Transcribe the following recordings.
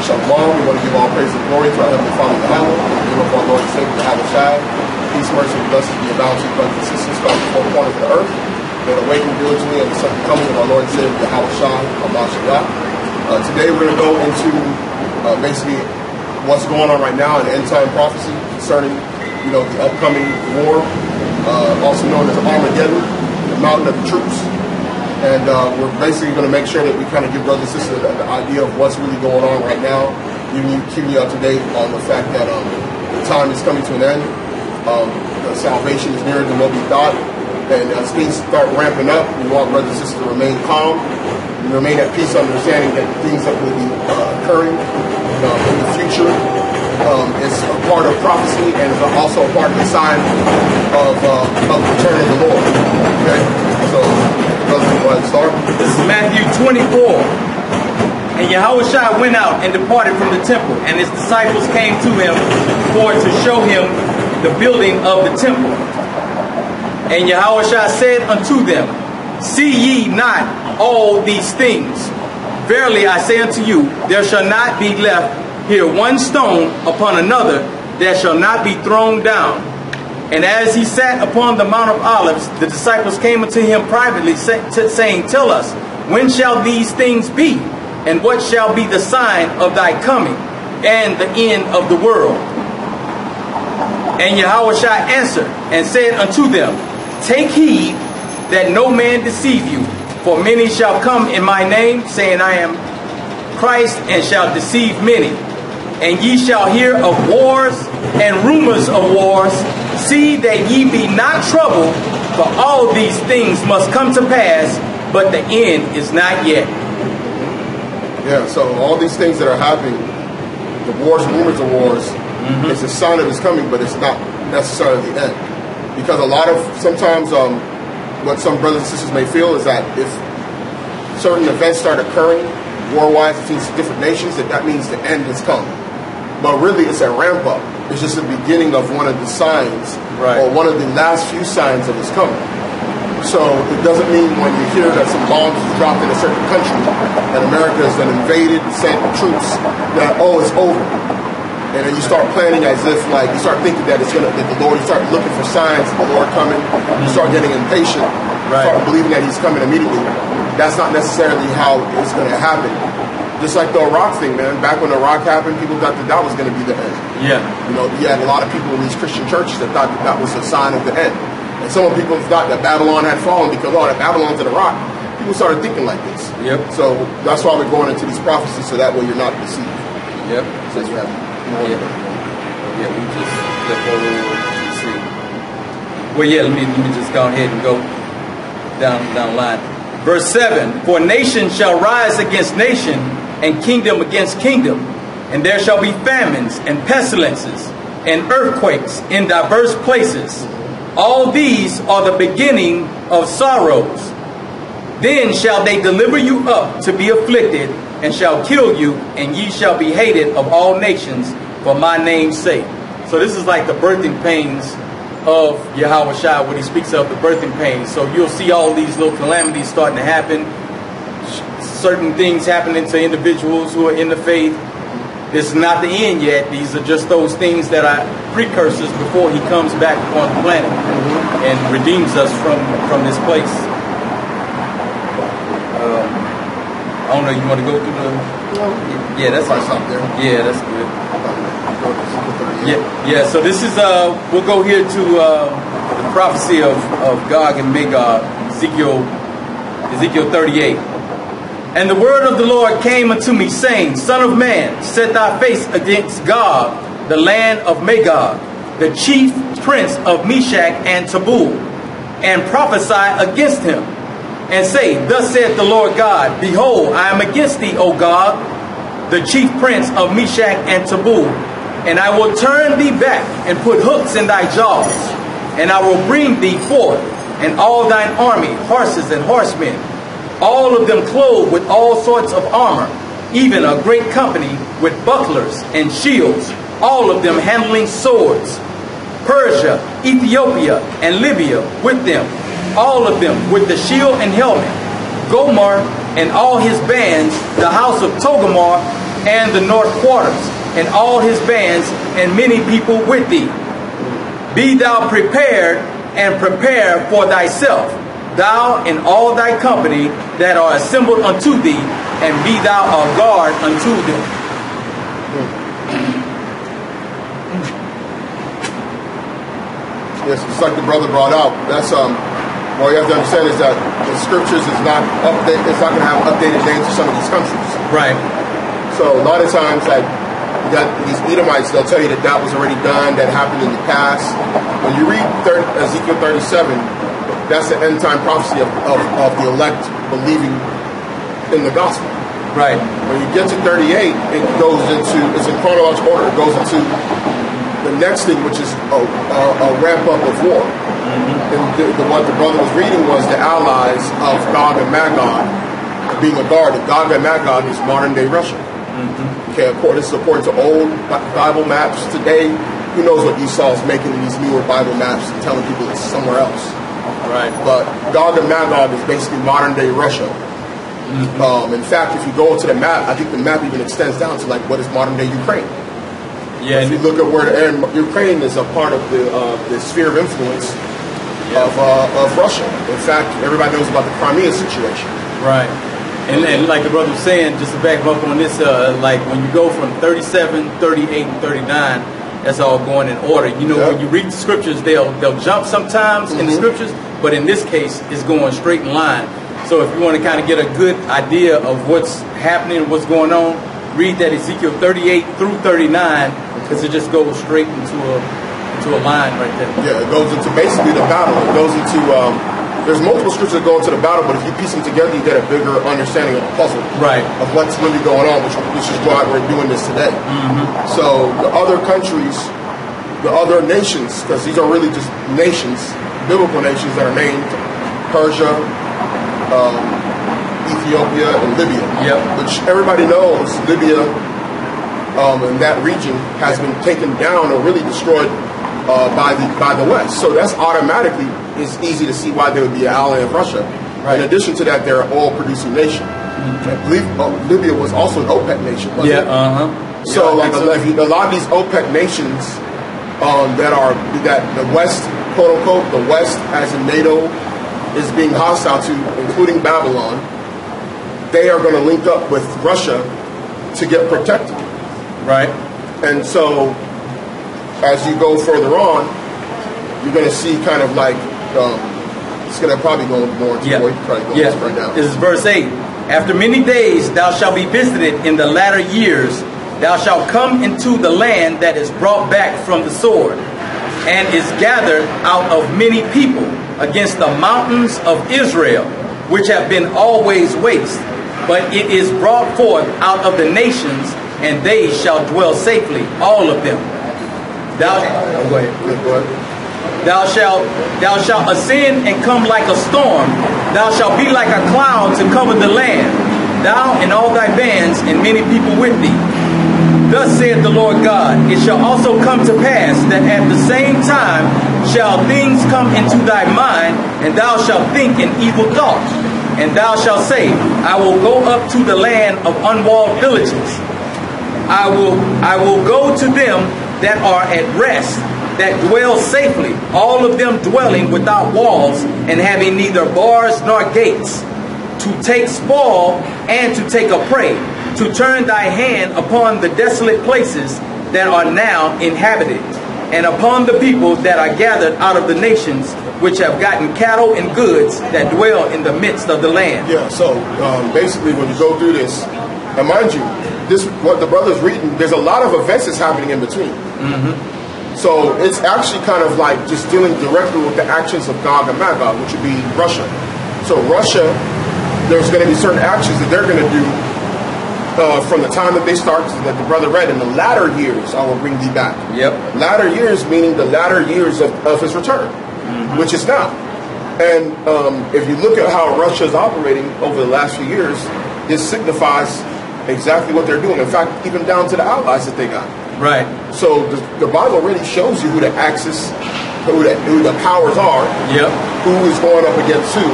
Shalom. We want to give all praise and glory to our Heavenly Father, Yahweh, in the name of our Lord and Savior, Yahawashi. Peace, mercy, and blessings be about to brothers and sisters from the four corners of the earth that awaken diligently at the second coming of our Lord and Savior, Yahawashi, Armageddon. Today we're going to go into basically what's going on right now in end-time prophecy concerning, the upcoming war, also known as Armageddon, the mountain of the troops. And we're basically going to make sure that we kind of give brothers and sisters the idea of what's really going on right now, keeping you up to date on the fact that the time is coming to an end. The salvation is nearer than what we thought. And as things start ramping up, we want brothers and sisters to remain calm, and remain at peace, understanding that things that will be occurring in the future is a part of prophecy and is also a part of the sign of the return of the Lord. Okay? So, brothers, go ahead and start. This is Matthew 24. And Yahawashi went out and departed from the temple, and his disciples came to him to show him the building of the temple. And Yahawashi said unto them, See ye not all these things? Verily I say unto you, there shall not be left here one stone upon another that shall not be thrown down. And as he sat upon the Mount of Olives, the disciples came unto him privately, saying, Tell us, when shall these things be? And what shall be the sign of thy coming and the end of the world? And Yahawashi answered and said unto them, Take heed that no man deceive you, for many shall come in my name, saying, I am Christ, and shall deceive many. And ye shall hear of wars and rumors of wars. See that ye be not troubled, for all these things must come to pass, but the end is not yet. Yeah, so all these things that are happening, the wars and rumors of wars, it's a sign of his coming, but it's not necessarily the end. Because sometimes what some brothers and sisters may feel is that if certain events start occurring war-wise between different nations, that means the end has come. But really, it's a ramp-up. It's just the beginning of one of the signs, or one of the last few signs of his coming. So it doesn't mean when you hear that some bombs is dropped in a certain country, that America has been invaded and sent troops, that, it's over. And then you start planning as if, you start thinking that that the Lord, you start looking for signs of the Lord coming, you start getting impatient, you start believing that he's coming immediately. That's not necessarily how it's going to happen. Just like the Iraq thing, man. Back when Iraq happened, people thought that was going to be the end. Yeah. You had a lot of people in these Christian churches that thought that was a sign of the end. And some people thought that Babylon had fallen because, that Babylon's in Iraq. People started thinking like this. Yep. So that's why we're going into these prophecies, so that way you're not deceived. Yep. Since you have more. Yeah, we just flip over and see. Well, yeah, let me just go ahead and go down the line. Verse 7, For nation shall rise against nation, and kingdom against kingdom, and there shall be famines and pestilences and earthquakes in diverse places. All these are the beginning of sorrows. Then shall they deliver you up to be afflicted, and shall kill you, and ye shall be hated of all nations for my name's sake. So this is like the birthing pains of Yahawashi, when he speaks of the birthing pains. So you'll see all these little calamities starting to happen, certain things happening to individuals who are in the faith. This is not the end yet. These are just those things that are precursors before he comes back on the planet and redeems us from this place. I don't know, you want to go through the... Yeah, that's right up there. Yeah, that's good. Yeah. So this is we'll go here to the prophecy of Gog and Magog, Ezekiel 38. And the word of the Lord came unto me, saying, Son of man, set thy face against Gog, the land of Magog, the chief prince of Meshach and Tabul, and prophesy against him, and say, Thus saith the Lord God, Behold, I am against thee, O Gog, the chief prince of Meshach and Tabul, and I will turn thee back and put hooks in thy jaws, and I will bring thee forth, and all thine army, horses and horsemen, all of them clothed with all sorts of armor, even a great company with bucklers and shields, all of them handling swords. Persia, Ethiopia, and Libya with them, all of them with the shield and helmet. Gomer and all his bands, the house of Togarmah and the north quarters, and all his bands, and many people with thee. Be thou prepared, and prepare for thyself, thou and all thy company that are assembled unto thee, and be thou a guard unto them. Yes, it's like the brother brought out. That's what you have to understand is that the scriptures is not update. It's not going to have updated names for some of these countries. Right. So a lot of times, like you got these Edomites, they'll tell you that that was already done, that happened in the past. When you read Ezekiel 37, that's the end time prophecy of the elect believing in the gospel. Right. When you get to 38, it goes into, it's in chronological order. It goes into the next thing, which is a ramp up of war. And what the brother was reading was the allies of Gog and Magog being a guard. Gog and Magog is modern day Russia. Okay, this is according to old Bible maps. Today, who knows what Esau is making in these newer Bible maps and telling people it's somewhere else. Right. But Gog and Magog is basically modern day Russia. In fact, if you go into the map, I think the map even extends down to like what is modern day Ukraine. Yeah. If you look at where Ukraine is a part of the sphere of influence of Russia. In fact, everybody knows about the Crimea situation. Right. And like the brother was saying, just to back up on this, like when you go from 37, 38, and 39, that's all going in order. You know, when you read the scriptures, they'll jump sometimes in the scriptures, but in this case, it's going straight in line. So if you want to kind of get a good idea of what's happening, what's going on, read that Ezekiel 38 through 39, because it just goes straight into a line right there. Yeah, it goes into basically the battle. It goes into there's multiple scriptures that go into the battle, but if you piece them together, you get a bigger understanding of the puzzle, right, of what's really going on, which is why we're doing this today. So the other countries, the other nations, because these are really just nations, biblical nations that are named Persia, Ethiopia, and Libya, which everybody knows Libya and that region has been taken down or really destroyed by the West. So that's automatically is easy to see why they would be an ally of Russia. Right. In addition to that, they're an oil-producing nation. I believe Libya was also an OPEC nation, wasn't it? So like a lot of these OPEC nations that the West, quote unquote, the West as in NATO is being hostile to, including Babylon, they are going to link up with Russia to get protected. Right. And so as you go further on, you're going to see kind of like, it's going to probably go more into what you're trying to go right now. This is verse 8. After many days thou shalt be visited in the latter years, thou shalt come into the land that is brought back from the sword, and is gathered out of many people against the mountains of Israel, which have been always waste. But it is brought forth out of the nations, and they shall dwell safely, all of them. Thou shalt ascend and come like a storm. Thou shalt be like a cloud to cover the land, thou and all thy bands, and many people with thee. Thus saith the Lord God, it shall also come to pass that at the same time shall things come into thy mind, and thou shalt think an evil thought. And thou shalt say, I will go up to the land of unwalled villages. I will go to them that are at rest, that dwell safely, all of them dwelling without walls, and having neither bars nor gates, to take spoil and to take a prey, to turn thy hand upon the desolate places that are now inhabited, and upon the people that are gathered out of the nations, which have gotten cattle and goods that dwell in the midst of the land. Yeah, so basically when you go through this, and mind you, this what the brother's reading, there's a lot of events that's happening in between. So it's actually kind of like just dealing directly with the actions of Gog and Magog, which would be Russia. So Russia, there's going to be certain actions that they're going to do from the time that they start, that the brother read, in the latter years I will bring thee back. Latter years meaning the latter years of his return, which is now. And if you look at how Russia is operating over the last few years, this signifies exactly what they're doing. In fact, even down to the allies that they got. Right. So the Bible really shows you who the axis, who the powers are. Who is going up against who.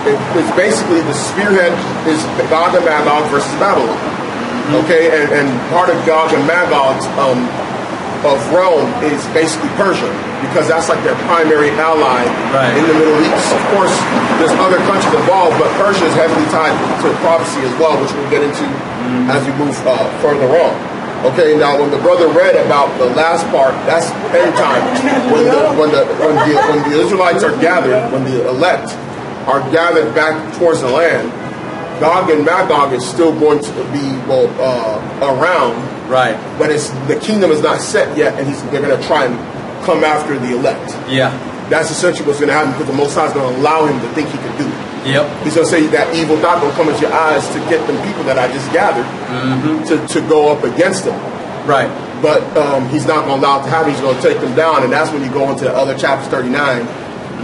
It's basically the spearhead is Gog and Magog versus Babylon. Okay, and part of Gog and Magog's of Rome is basically Persia, because that's like their primary ally in the Middle East. Of course, there's other countries involved, but Persia is heavily tied to prophecy as well, which we'll get into as we move further on. Okay, now when the brother read about the last part, that's end time. When the Israelites are gathered, when the elect are gathered back towards the land, Gog and Magog is still going to be around. Right. But the kingdom is not set yet, and they're going to try and come after the elect. Yeah. That's essentially what's going to happen, because the Most High is going to allow him to think he can do it. Yep. He's going to say that evil thought will come into your eyes to get them people that I just gathered to go up against them. Right. But he's not going to allow it to happen. He's going to take them down, and that's when you go into the other chapter 39,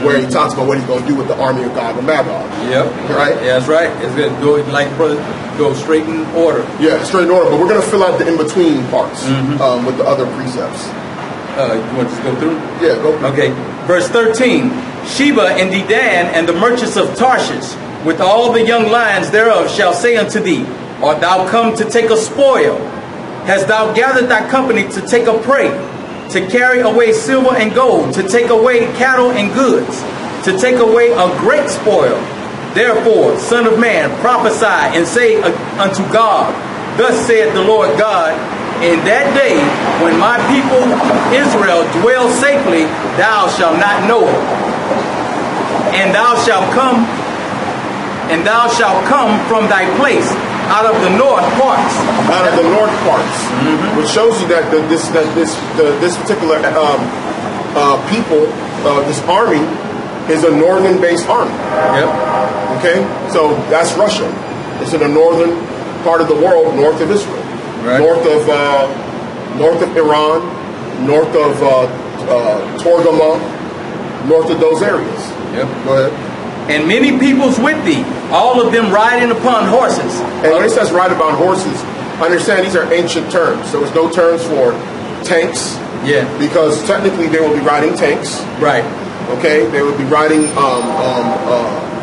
where he talks about what he's going to do with the army of Gog and Magog. Yep. Right? Yeah, that's right. It's going to go, like brother, go straight in order. Yeah, straight in order. But we're going to fill out the in-between parts with the other precepts. You want to just go through? Yeah, go through. Okay. Verse 13. Sheba and Dedan and the merchants of Tarshish, with all the young lions thereof, shall say unto thee, art thou come to take a spoil? Hast thou gathered thy company to take a prey? To carry away silver and gold, to take away cattle and goods, to take away a great spoil. Therefore, Son of man, prophesy and say unto God, thus saith the Lord God, in that day when my people Israel dwell safely, thou shalt not know it. And thou shalt come from thy place out of the north parts. Out of the north parts, which shows you that this particular people, this army, is a northern-based army. Yep. Okay, so that's Russia. It's in the northern part of the world, north of Israel, north of Iran, north of Torgama, north of those areas. Yep. Go ahead. And many peoples with thee, all of them riding upon horses. And when it says ride upon horses, understand these are ancient terms. So there's no terms for tanks. Yeah. Because technically they will be riding tanks. Right. Okay. They would be riding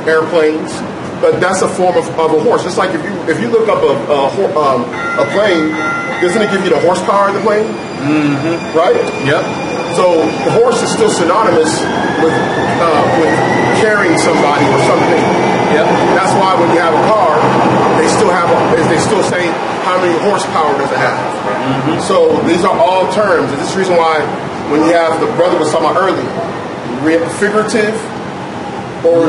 airplanes. But that's a form of a horse. It's like if you look up a plane, doesn't it give you the horsepower of the plane? Right. Yep. So the horse is still synonymous with carrying somebody or something. Yep. That's why when you have a car, they still say how many horsepower does it have. So these are all terms, and this is the reason why when you have the brother was talking about earlier, figurative or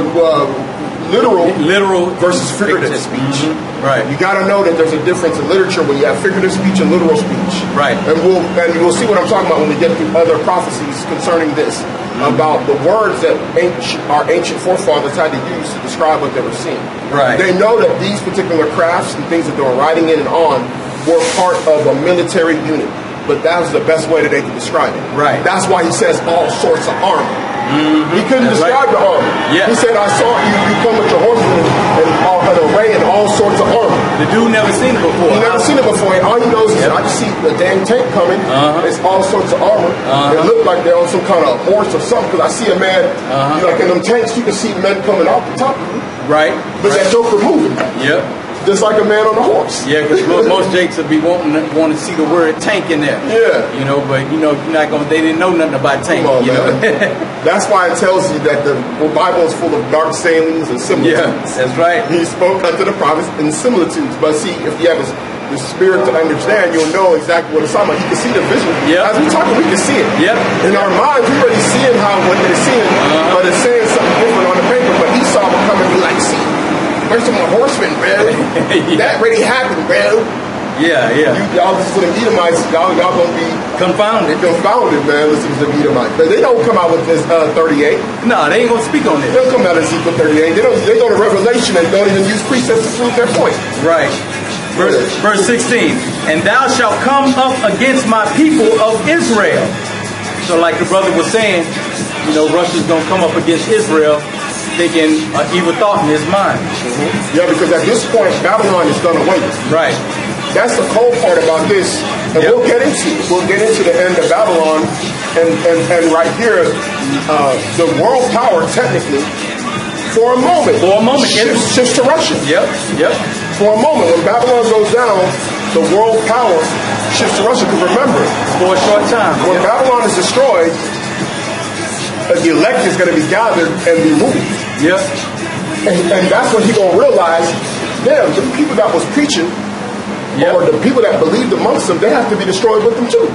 literal versus figurative speech. Right. You got to know that there's a difference in literature when you have figurative speech and literal speech. Right. And we'll see what I'm talking about when we get through other prophecies concerning this, about the words that our ancient forefathers had to use to describe what they were seeing. Right. They know that these particular crafts and things that they were riding in and on were part of a military unit. But that was the best way that they could describe it. Right. That's why he says all sorts of armor. He couldn't describe the armor. Yeah. He said, I saw you come with your horsemen and an array and all sorts of armor. The dude never seen it before. He never seen it before. And all he knows is, I just see a damn tank coming. It's all sorts of armor. It looked like they're on some kind of horse or something, because I see a man, like in them tanks, you can see men coming off the top of you. Right. But that joker moving. Yep. Just like a man on a horse. Yeah, because most Jakes would be want to see the word tank in there. Yeah. You know, but you're not gonna. They didn't know nothing about tank. Come on, you man. That's why it tells you that the Bible is full of dark sayings and similitudes. Yeah, that's right. He spoke unto the prophets in similitudes. But see, if you have the spirit to understand, you'll know exactly what it's talking about. You can see the vision. Yep. As we talking, we can see it. Yep. In our minds, we're already seeing what they're seeing, but it's saying something different on the paper. But Esau will come and be like, see, there's some horsemen, bro. That already happened, bro. Yeah. Y'all listen to the Edomites, y'all gonna be confounded, man. Listen to the Edomites. But they don't come out with this 38. No, they ain't gonna speak on it. They'll come out of Ezekiel 38. They go to Revelation and don't even use precepts to prove their point. Right. Verse 16. And thou shalt come up against my people of Israel. So like the brother was saying, Russia's gonna come up against Israel, thinking an evil thought in his mind. Yeah, because at this point, Babylon is done away with. Right. That's the cold part about this. And we'll get into the end of Babylon. And right here, the world power, technically, for a moment, shifts to Russia. Yep. For a moment, when Babylon goes down, the world power shifts to Russia. Because remember, For a short time. when Babylon is destroyed, the elect is going to be gathered and be moved. Yep. And that's when he's going to realize, damn, the people that was preaching, or the people that believed amongst them, they have to be destroyed with them too.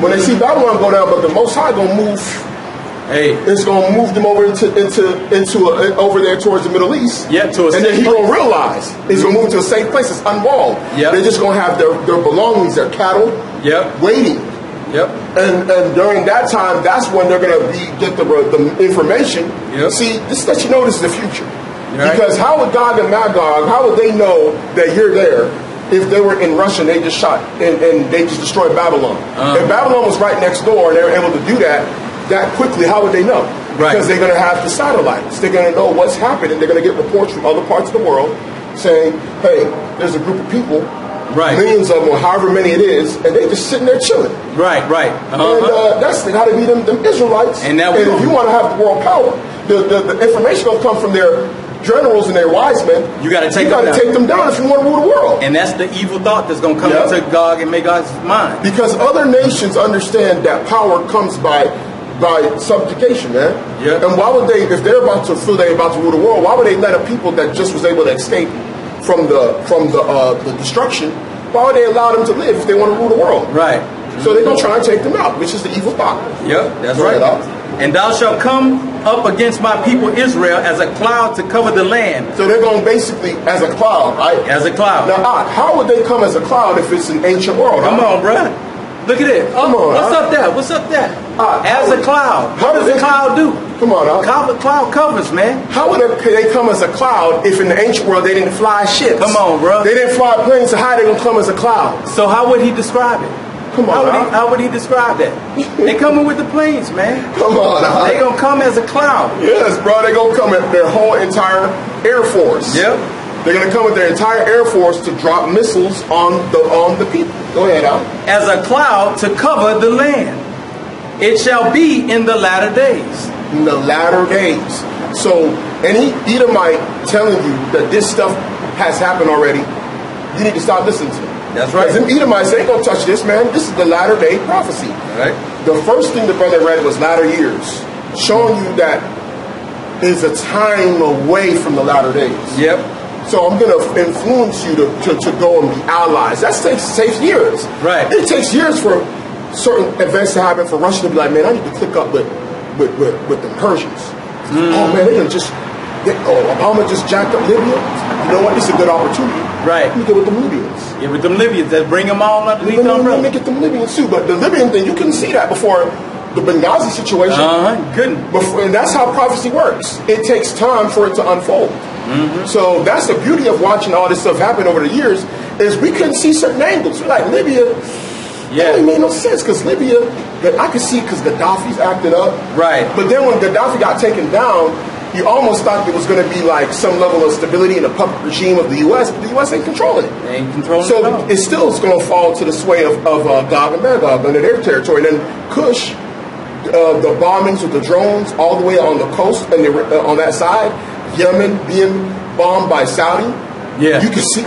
When they see Babylon go down, but the Most High going to move. It's going to move them over over there towards the Middle East. Yeah, to a and then he's going to realize it's going to move to a safe place. It's unwalled. Yep. They're just going to have their belongings, their cattle, waiting. Yep. And during that time, that's when they're going to get the information. Yep. See, this lets you know this is the future. Right. Because how would Gog and Magog, how would they know that you're there if they were in Russia and they just shot and they just destroyed Babylon? If Babylon was right next door and they were able to do that quickly, how would they know? Right. Because they're going to have the satellites. They're going to know what's happening. They're going to get reports from other parts of the world saying, hey, there's a group of people, millions of them, or however many it is, and they just sitting there chilling. Right. And that's how to be them Israelites. And if you want to have the world power, the information will come from their generals and their wise men. You got to take them down if you want to rule the world. And that's the evil thought that's going to come into Gog and Magog's mind. Because other nations understand that power comes by subjugation, man. And why would they, if they're about to feel they're about to rule the world, why would they let a people that just was able to escape from the destruction, why would they allow them to live if they want to rule the world? Right. So they're going to try and take them out, which is the evil thought. Yep, that's right. And thou shalt come up against my people Israel as a cloud to cover the land. So they're going basically as a cloud, right? As a cloud. Now, how would they come as a cloud if it's an ancient world? Come on, bruh. Look at it. Come on, What's up there? As a cloud. What does a cloud do? Come on, Cloud covers, man. How would they come as a cloud if in the ancient world they didn't fly ships? Come on, bro. They didn't fly planes, so how are they going to come as a cloud? So how would he describe it? Come on, how would he describe that? They coming with the planes, man. Come on, they going to come as a cloud. Yes, bro. They going to come with their whole entire Air Force. Yep. They're going to come with their entire Air Force to drop missiles on the people. Go ahead, Al. As a cloud to cover the land. It shall be in the latter days. In the latter days. So any Edomite telling you that this stuff has happened already, you need to stop listening to them. That's right. Because them Edomites ain't going to touch this, man. This is the latter day prophecy. Right. The first thing the brother read was latter years, showing you that is a time away from the latter days. Yep. So I'm going to influence you to go and be allies. That takes years. Right. It takes years for certain events to happen for Russia to be like, man, I need to click up with the Persians. Oh, man, Obama just jacked up Libya. You know what? This is a good opportunity. Right. Let me get with them Libyans. Yeah, with them Libyans. That bring them all underneath the umbrella. Let me get them Libyans too. But the Libyan thing, you couldn't see that before the Benghazi situation. Couldn't. And that's how prophecy works. It takes time for it to unfold. So that's the beauty of watching all this stuff happen over the years, is we couldn't see certain angles. We're like, Libya, that really made no sense, because Libya, I could see because Gaddafi's acted up. Right. But then when Gaddafi got taken down, you almost thought there was going to be like some level of stability in the puppet regime of the U.S., but the U.S. ain't controlling it. They ain't controlling it. So it still is going to fall to the sway of Gog and Magog under their territory. And then Kush, the bombings with the drones all the way on the coast and on that side, Yemen being bombed by Saudi, you can see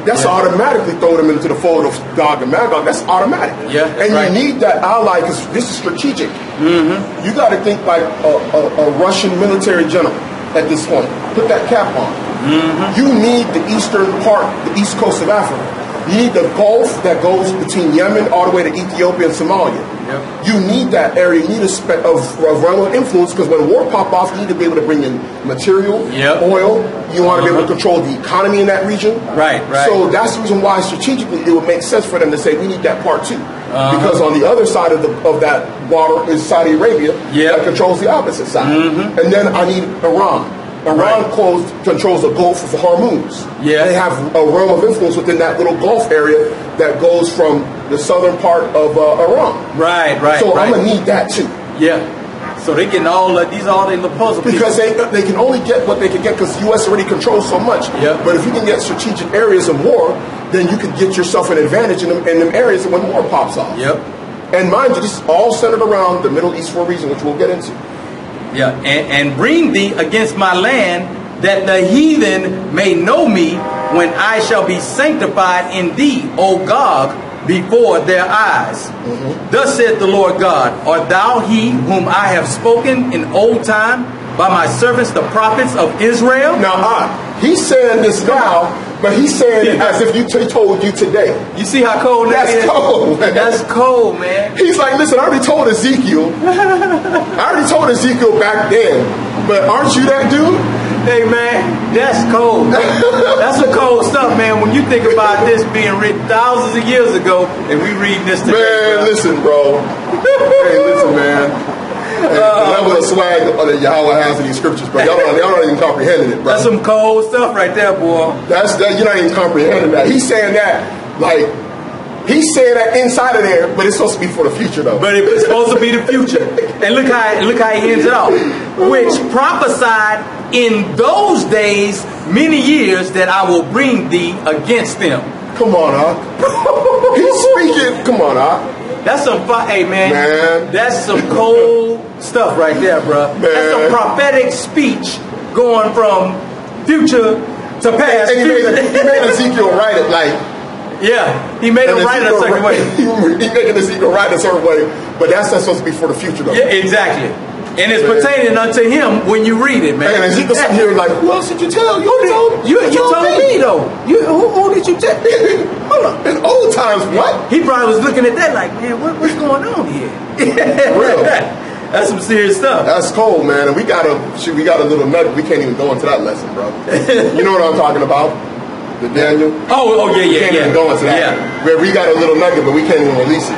that's automatically throw them into the fold of Gog and Magog. That's automatic. And you need that ally because this is strategic. You got to think like a Russian military general at this point. Put that cap on. You need the eastern part, the east coast of Africa. You need the Gulf that goes between Yemen all the way to Ethiopia and Somalia. You need that area. You need a realm of influence, because when war pop off, you need to be able to bring in material, oil. You want to be able to control the economy in that region. Right. So that's the reason why strategically it would make sense for them to say we need that part too. Because on the other side of that water is Saudi Arabia that controls the opposite side. And then I need Iran. Iran controls the Gulf of Hormuz. They have a realm of influence within that little Gulf area that goes from the southern part of Iran. Right. So I'm going to need that too. So they're getting all of these, all their puzzle pieces. Because they can only get what they can get because the U.S. already controls so much. But if you can get strategic areas of war, then you can get yourself an advantage in them areas when war pops off. And mind you, this is all centered around the Middle East for a reason, which we'll get into. And bring thee against my land, that the heathen may know me, when I shall be sanctified in thee, O Gog, before their eyes. Thus saith the Lord God, art thou he whom I have spoken in old time by my servants the prophets of Israel? Now, he's saying this now, but he's saying it as if he told you today. You see how cold that is? That's cold, man. That's cold, man. He's like, listen, I already told Ezekiel. Back then, but aren't you that dude? Hey, man, that's cold. That's some cold stuff, man. When you think about this being written thousands of years ago, and we reading this today, man, listen, bro. Hey, listen, man. Hey, the level of swag that Yahweh has in these scriptures, bro. Y'all not even comprehending it, bro. That's some cold stuff right there, boy. You're not even comprehending that. He's saying that, like, he's saying that inside of there, but it's supposed to be for the future, though. But it's supposed to be the future. And look how he ends it off. Which prophesied in those days, many years, that I will bring thee against them. Come on, He's speaking. Come on, That's some hey, man. That's some cold stuff right there, bro. Man. That's some prophetic speech going from future to past. And he made Ezekiel write it like. Yeah, he made him write it a certain way. He making Ezekiel write a certain way, but that's not supposed to be for the future, though. Yeah, exactly. And it's pertaining unto him when you read it, man. And Ezekiel's sitting here like, who else did you tell? You told me, though. Who did you tell? Hold on. In old times, what? He probably was looking at that like, man, what's going on here? Real. That's some serious stuff. That's cold, man. And we got a little nugget. We can't even go into that lesson, bro. You know what I'm talking about? The Daniel. Oh yeah. We can't even go into that. Yeah. Where we got a little nugget, but we can't even release it.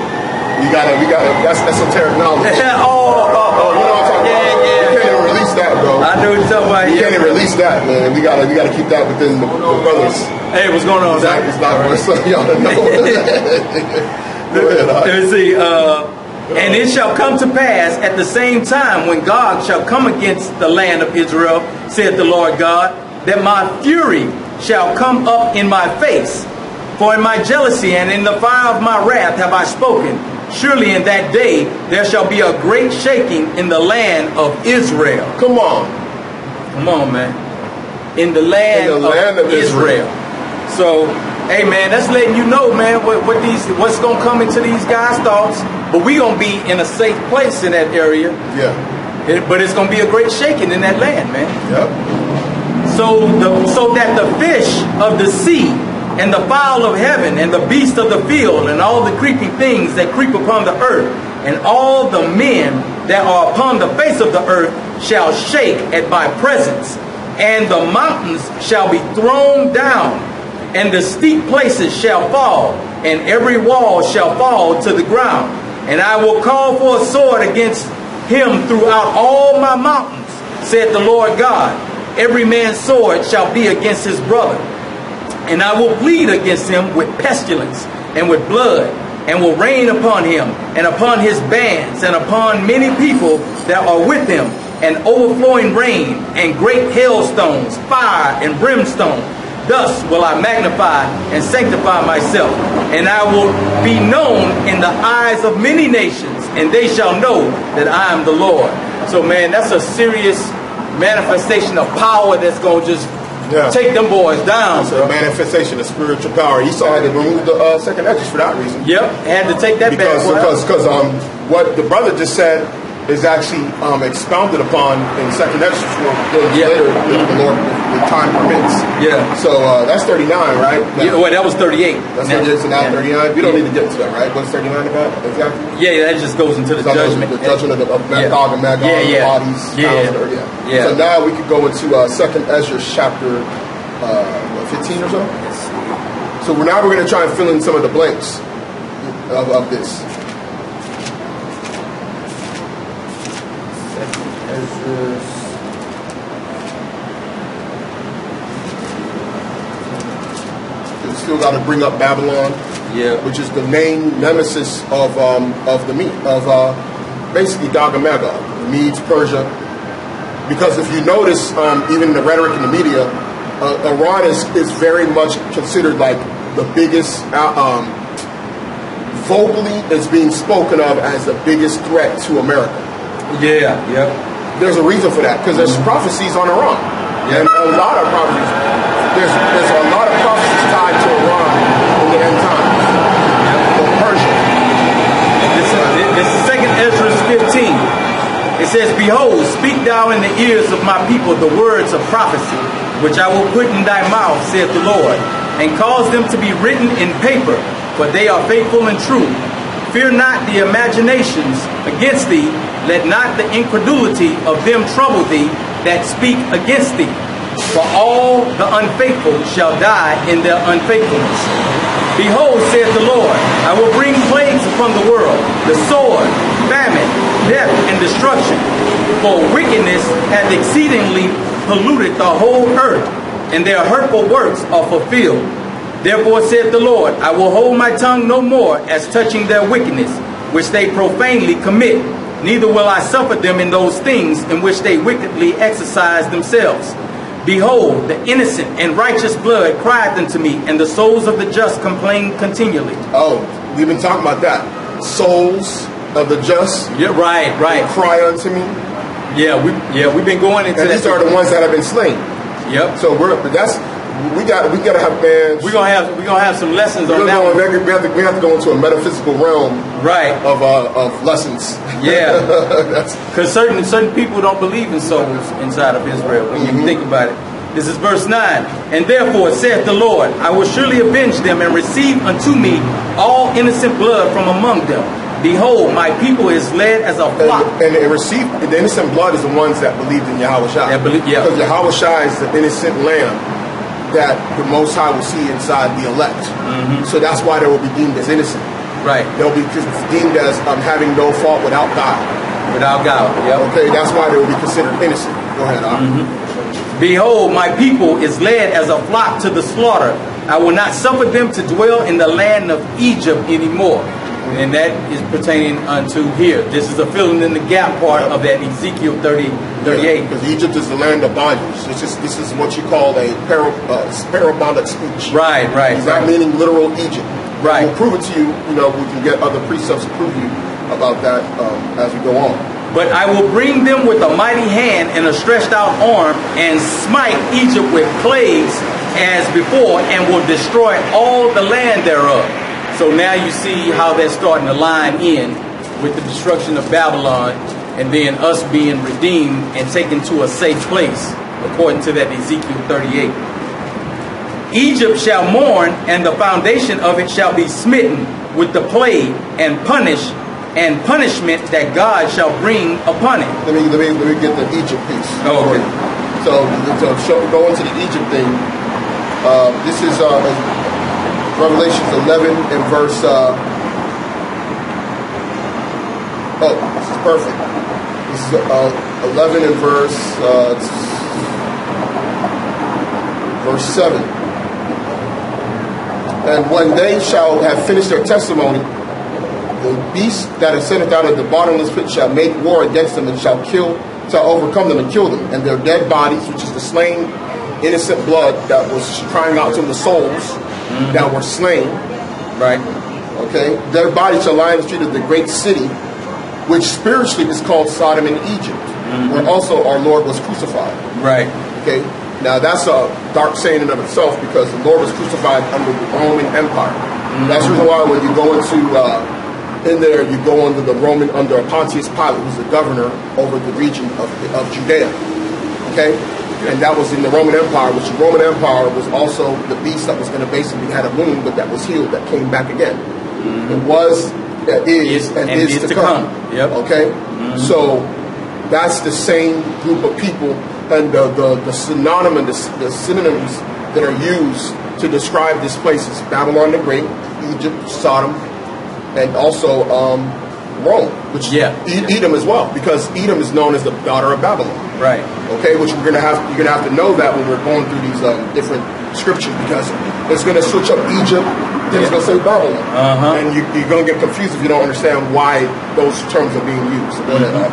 We gotta. That's esoteric knowledge. You know what I'm talking about? We can't even release that, bro. I know what you're talking about. We can't even release that, man. We gotta keep that within the brothers. Hey, what's going on, Zach? It's not worth so y'all to know. Go ahead, let me see. And it shall come to pass at the same time when God shall come against the land of Israel, saith the Lord God, that my fury shall come up in my face. For in my jealousy and in the fire of my wrath have I spoken. Surely in that day there shall be a great shaking in the land of Israel. Come on, man. In the land of Israel. So, hey, man, that's letting you know, man, what's gonna come into these guys' thoughts. But we gonna be in a safe place in that area. Yeah. But it's gonna be a great shaking in that land, man. Yep. So that the fish of the sea and the fowl of heaven and the beast of the field and all the creeping things that creep upon the earth and all the men that are upon the face of the earth shall shake at my presence, and the mountains shall be thrown down, and the steep places shall fall, and every wall shall fall to the ground. And I will call for a sword against him throughout all my mountains, said the Lord God. Every man's sword shall be against his brother. And I will plead against him with pestilence and with blood, and will rain upon him and upon his bands and upon many people that are with him, and overflowing rain and great hailstones, fire and brimstone. Thus will I magnify and sanctify myself, and I will be known in the eyes of many nations, and they shall know that I am the Lord. So, man, that's a serious manifestation of power that's going to just take them boys down. It's a manifestation of spiritual power. Esau had to remove the second Esdras for that reason. Yep, had to take that back. Because what the brother just said is actually expounded upon in second Esdras later, the Lord, the time permits. Yeah. So that's 39, right? Well, that was 38. That's 38, so now 39. We don't need to get to that, right? What's 39 about? Exactly. Yeah, that just goes into the judgment. The judgment of Magog and Magog, the bodies. Yeah. So now we could go into second Esdras chapter 15 or so. So we're going to try and fill in some of the blanks of this. Still got to bring up Babylon, which is the main nemesis of basically Gog and Magog, Medes, Persia. Because if you notice, even the rhetoric in the media, Iran is very much considered like the biggest, vocally is being spoken of as the biggest threat to America. There's a reason for that, because there's prophecies on Iran. And a lot of prophecies. there's a lot of prophecies tied to Iran in the end times. Or Persia. This is 2nd Ezra 15. It says, "Behold, speak thou in the ears of my people the words of prophecy, which I will put in thy mouth, saith the Lord, and cause them to be written in paper, for they are faithful and true. Fear not the imaginations against thee, let not the incredulity of them trouble thee that speak against thee. For all the unfaithful shall die in their unfaithfulness. Behold, saith the Lord, I will bring plagues upon the world, the sword, famine, death, and destruction. For wickedness hath exceedingly polluted the whole earth, and their hurtful works are fulfilled. Therefore saith the Lord, I will hold my tongue no more as touching their wickedness, which they profanely commit. Neither will I suffer them in those things in which they wickedly exercise themselves. Behold, the innocent and righteous blood crieth unto me, and the souls of the just complain continually." Oh, we've been talking about that. Souls of the just, Yeah, right. cry unto me. We've been going into And that. these are the ones that have been slain. Yep. So we gotta have, man. We're gonna have some lessons on we that one. have to go into a metaphysical realm, Right. of lessons. Yeah. That's Because certain people don't believe in souls inside of Israel, when you think about it. This is verse 9. "And therefore saith the Lord, I will surely avenge them and receive unto me all innocent blood from among them. Behold, my people is led as a flock." and the innocent blood is the ones that believed in Yahawashi. Yeah. Because Yahawashi is the innocent lamb that the Most High will see inside the elect. So that's why they will be deemed as innocent. Right. They'll be deemed as having no fault without God. Without God. Yep. Okay, that's why they will be considered innocent. Go ahead, "Behold, my people is led as a flock to the slaughter. I will not suffer them to dwell in the land of Egypt anymore." And that is pertaining unto here. This is a filling in the gap part of that Ezekiel 30:38. Because Egypt is the land of bondage. This is what you call a parabolic speech. Right. He's not meaning literal Egypt. Right. We'll prove it to you. We can get other precepts to prove you about that as we go on. "But I will bring them with a mighty hand and a stretched out arm, and smite Egypt with plagues as before, and will destroy all the land thereof." So now you see how they're starting to line in with the destruction of Babylon, and then us being redeemed and taken to a safe place, according to that Ezekiel 38. "Egypt shall mourn, and the foundation of it shall be smitten with the plague and punishment that God shall bring upon it." Let me get the Egypt piece. Oh, okay. So go into the Egypt thing. This is Revelations 11 and verse. This is perfect. This is 11 and verse 7. "And when they shall have finished their testimony, the beast that ascended out of the bottomless pit shall make war against them and shall overcome them and kill them. And their dead bodies, which is the slain innocent blood that was crying out to the souls that were slain, Right. okay, their bodies shall lie in the street of the great city, which spiritually is called Sodom and Egypt, where also our Lord was crucified." Right. Okay, now that's a dark saying in of itself, because the Lord was crucified under the Roman Empire. That's the reason why when you go into in there, you go under Pontius Pilate, who's the governor over the region of Judea. Okay, and that was in the Roman Empire, which the Roman Empire was also the beast that was going to basically had a wound, but that was healed, that came back again. It was, that is, and is to come. Yep. Okay, so that's the same group of people, and the synonyms that are used to describe this place is Babylon the Great, Egypt, Sodom, and also Rome, which is Edom as well, because Edom is known as the daughter of Babylon. Right. Okay, which you're gonna have to know that when we're going through these different scriptures, because it's gonna switch up Egypt, then it's gonna say Babylon, and you're gonna get confused if you don't understand why those terms are being used. So go ahead.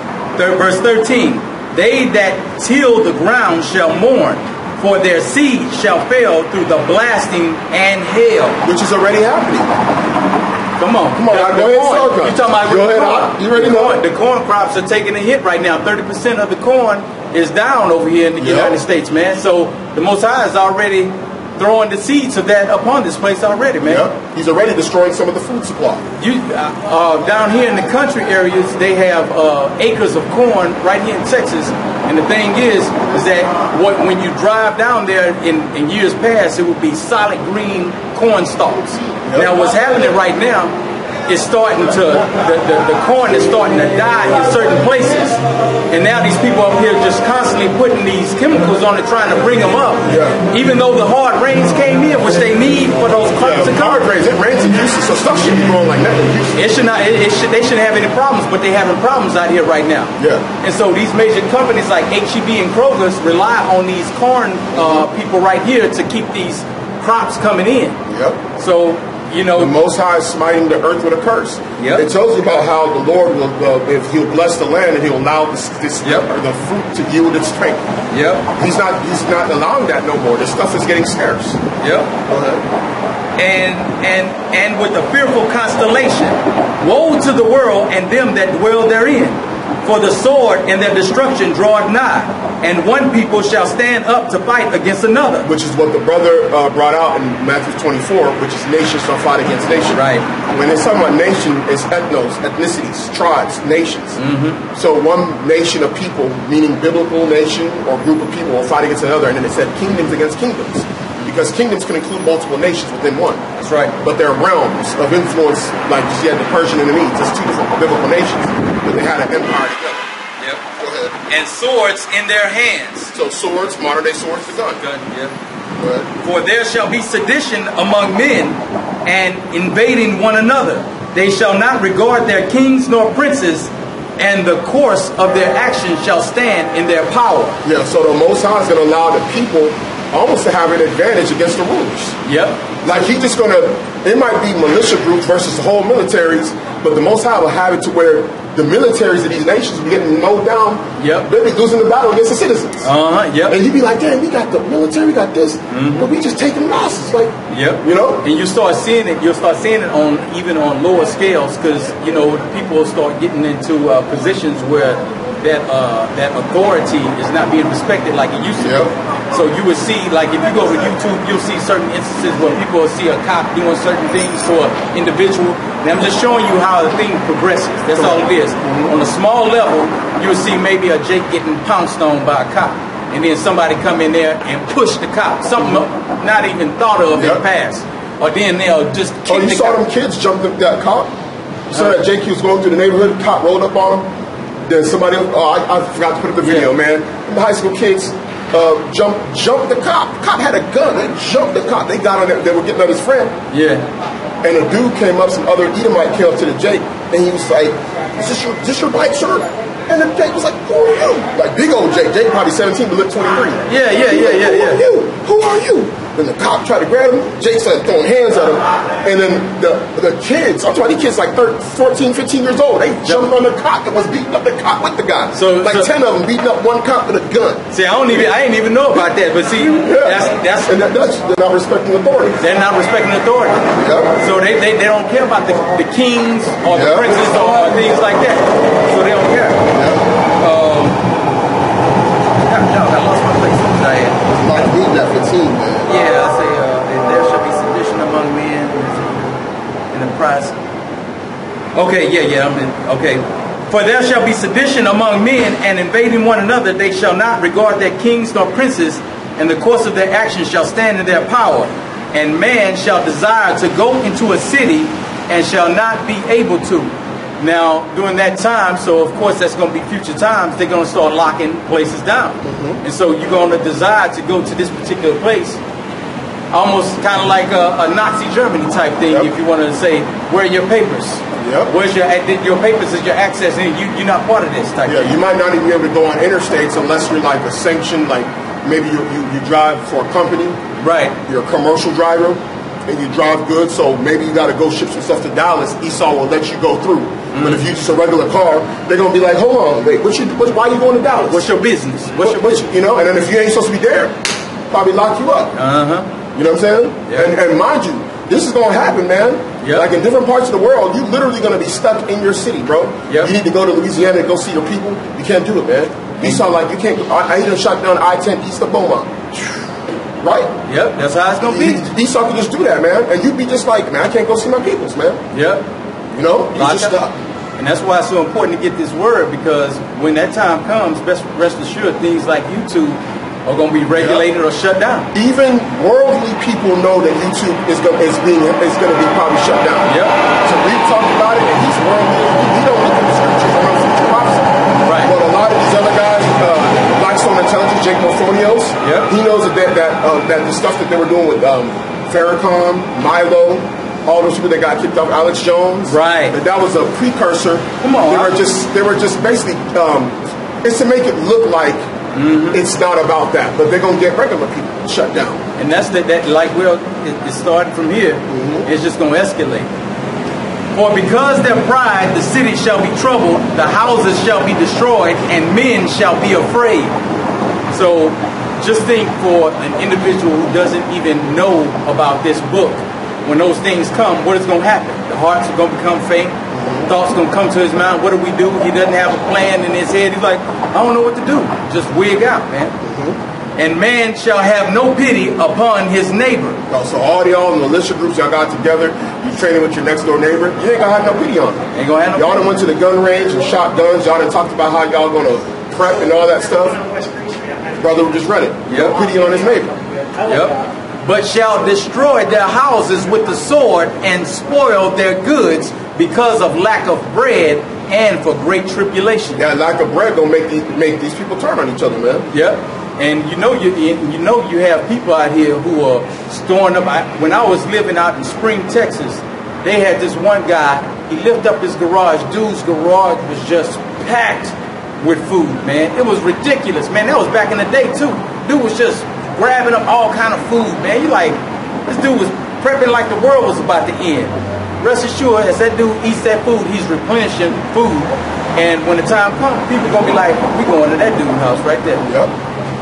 Verse 13. "They that till the ground shall mourn, for their seed shall fail through the blasting and hail." Which is already happening. Come on. Go ahead, You talking about go ahead. You already know. The corn crops are taking a hit right now. 30% of the corn is down over here in the United States, man. So the Most High is already throwing the seeds of that upon this place already, man. Yep. He's already destroying some of the food supply. Down here in the country areas, they have acres of corn right here in Texas. And the thing is that when you drive down there in years past, it would be solid green corn stalks. Yep. Now, what's happening right now is starting to, the corn is starting to die in certain places. And now these people up here just constantly putting these chemicals on it, trying to bring them up. Yeah. Even though the hard rains came in, which they need for those crops to come. Hard rains, it rains in Houston, so stuff should be growing like that in Houston. They shouldn't have any problems, but they're having problems out here right now. Yeah. And so these major companies like HEB and Kroger's rely on these corn people right here to keep these crops coming in. Yep. So, you know, the Most High is smiting the earth with a curse. Yep. It tells you about how the Lord will, if He'll bless the land and He'll allow the fruit to yield its strength. Yep. He's not allowing that no more. The stuff is getting scarce. Yep. Go ahead. And with a fearful constellation, woe to the world and them that dwell therein. For the sword and their destruction draweth nigh, and one people shall stand up to fight against another. Which is what the brother brought out in Matthew 24, which is nation shall fight against nation. Right. When it's talking about nation, it's ethnos, ethnicities, tribes, nations. Mm-hmm. So one nation of people, meaning biblical nation or group of people, will fight against another. And then it said kingdoms against kingdoms. Because kingdoms can include multiple nations within one. That's right. But there are realms of influence, like you had the Persian and the Medes. That's two different biblical nations. But they had an empire together. Yep. Go ahead. And swords in their hands. So swords, modern day swords, the gun. Yep. Go ahead. For there shall be sedition among men, and invading one another. They shall not regard their kings nor princes, and the course of their actions shall stand in their power. Yeah, so the Most High is going to allow the people almost to have an advantage against the rulers. Yep. Like he's just going to, it might be militia groups versus the whole militaries, but the Most High will have it to where the militaries of these nations be getting mowed down. Yep. They'll be losing the battle against the citizens. Yep. And he'd be like, damn, we got the military, we got this, but we just taking losses. Like, yep. You know? And you start seeing it, you'll start seeing it on even on lower scales, because, you know, people start getting into positions where that authority is not being respected like it used to be. So you would see, like if you go to YouTube, you'll see certain instances where people will see a cop doing certain things to an individual. And I'm just showing you how the thing progresses. That's all it is. On a small level, you'll see maybe a Jake getting pounced on by a cop. And then somebody come in there and push the cop. Something not even thought of in the past. Or then they'll just kick you the saw cop. them kids jump that cop? You saw that Jake was going through the neighborhood, the cop rolled up on him. Then somebody, I forgot to put up the video, man. The high school kids jumped the cop. The cop had a gun. They jumped the cop. They got on there. They were getting at his friend. Yeah. And a dude came up, some other Edomite came up to the Jake, and he was like, is this your bike, sir? And the Jake was like, who are you? Like big old Jake. Jake probably 17, but looked 23. Yeah. Who are you? Then the cop tried to grab him. Jake started throwing hands at him. And then the kids, I'm talking about these kids like 14, 15 years old, they jumped on the cop that was beating up the cop with the guy. So 10 of them beating up one cop with a gun. See, I didn't even know about that. But see, they're not respecting authority. They're not respecting authority. Yep. So they don't care about the kings or the princes or things like that. So they don't care. I lost my place. There's a lot of reading that 15, man. Yeah, I say there shall be sedition among men in the price. Okay, okay. For there shall be sedition among men, and invading one another, they shall not regard their kings nor princes, and the course of their actions shall stand in their power. And man shall desire to go into a city, and shall not be able to. Now, during that time, so of course that's going to be future times, they're going to start locking places down. And so you're going to desire to go to this particular place, almost kind of like a Nazi Germany type thing, if you want to say, where are your papers? Where's your papers is your access, and you're not part of this type thing. You might not even be able to go on interstates unless you're like a sanctioned, like maybe you drive for a company. Right. You're a commercial driver, and you drive good, so maybe you got to go ship some stuff to Dallas. Esau will let you go through. But if you're just a regular car, they're going to be like, hold on, wait, why are you going to Dallas? What's your business? You know, and then if you ain't supposed to be there, probably lock you up. You know what I'm saying? And mind you, this is going to happen, man. Like in different parts of the world, you're literally going to be stuck in your city, bro. You need to go to Louisiana and go see your people. You can't do it, man. Esau, like, you can't. I even shot down I-10 east of Beaumont. right? Yep, that's how it's going to be. Esau could just do that, man. And you'd be just like, man, I can't go see my peoples, man. Yep. You know? You just stop. And that's why it's so important to get this word, because when that time comes, rest assured, things like YouTube are going to be regulated or shut down. Even worldly people know that YouTube is going to be probably shut down. Yep. So we talked about it, and he's worldly. He don't look at the scriptures or no future prophecy. Right. But a lot of these other guys, Blackstone Intelligence, Jake Mofonios, he knows that the stuff that they were doing with Farrakhan, Milo, all those people that got kicked off, Alex Jones, right? That was a precursor. Come on, they were just basically it's to make it look like it's not about that, but they're gonna get regular people shut down. And that's that like it started from here. It's just gonna escalate. For because their pride, the city shall be troubled, the houses shall be destroyed, and men shall be afraid. So just think, for an individual who doesn't even know about this book, when those things come, what is going to happen? The hearts are going to become faint. Thoughts are going to come to his mind. What do we do? He doesn't have a plan in his head. He's like, I don't know what to do. Just wig out, man. And man shall have no pity upon his neighbor. So all y'all militia groups y'all got together, you training with your next door neighbor, you ain't going to have no pity on them. Ain't going to have no y'all done went to the gun range and shot guns. Y'all done talked about how y'all going to prep and all that stuff. Brother just read it. No pity on his neighbor. Yep. But shall destroy their houses with the sword and spoil their goods because of lack of bread and for great tribulation. Yeah, lack of bread gonna make these people turn on each other, man. Yep. And you have people out here who are storing up. When I was living out in Spring, Texas, they had this one guy. He lifted up his garage. Dude's garage was just packed with food, man. It was ridiculous, man. That was back in the day too. Dude was just grabbing up all kind of food, man. You like, this dude was prepping like the world was about to end. Rest assured, as that dude eats that food, he's replenishing food. And when the time comes, people gonna be like, we going to that dude's house right there. Yep.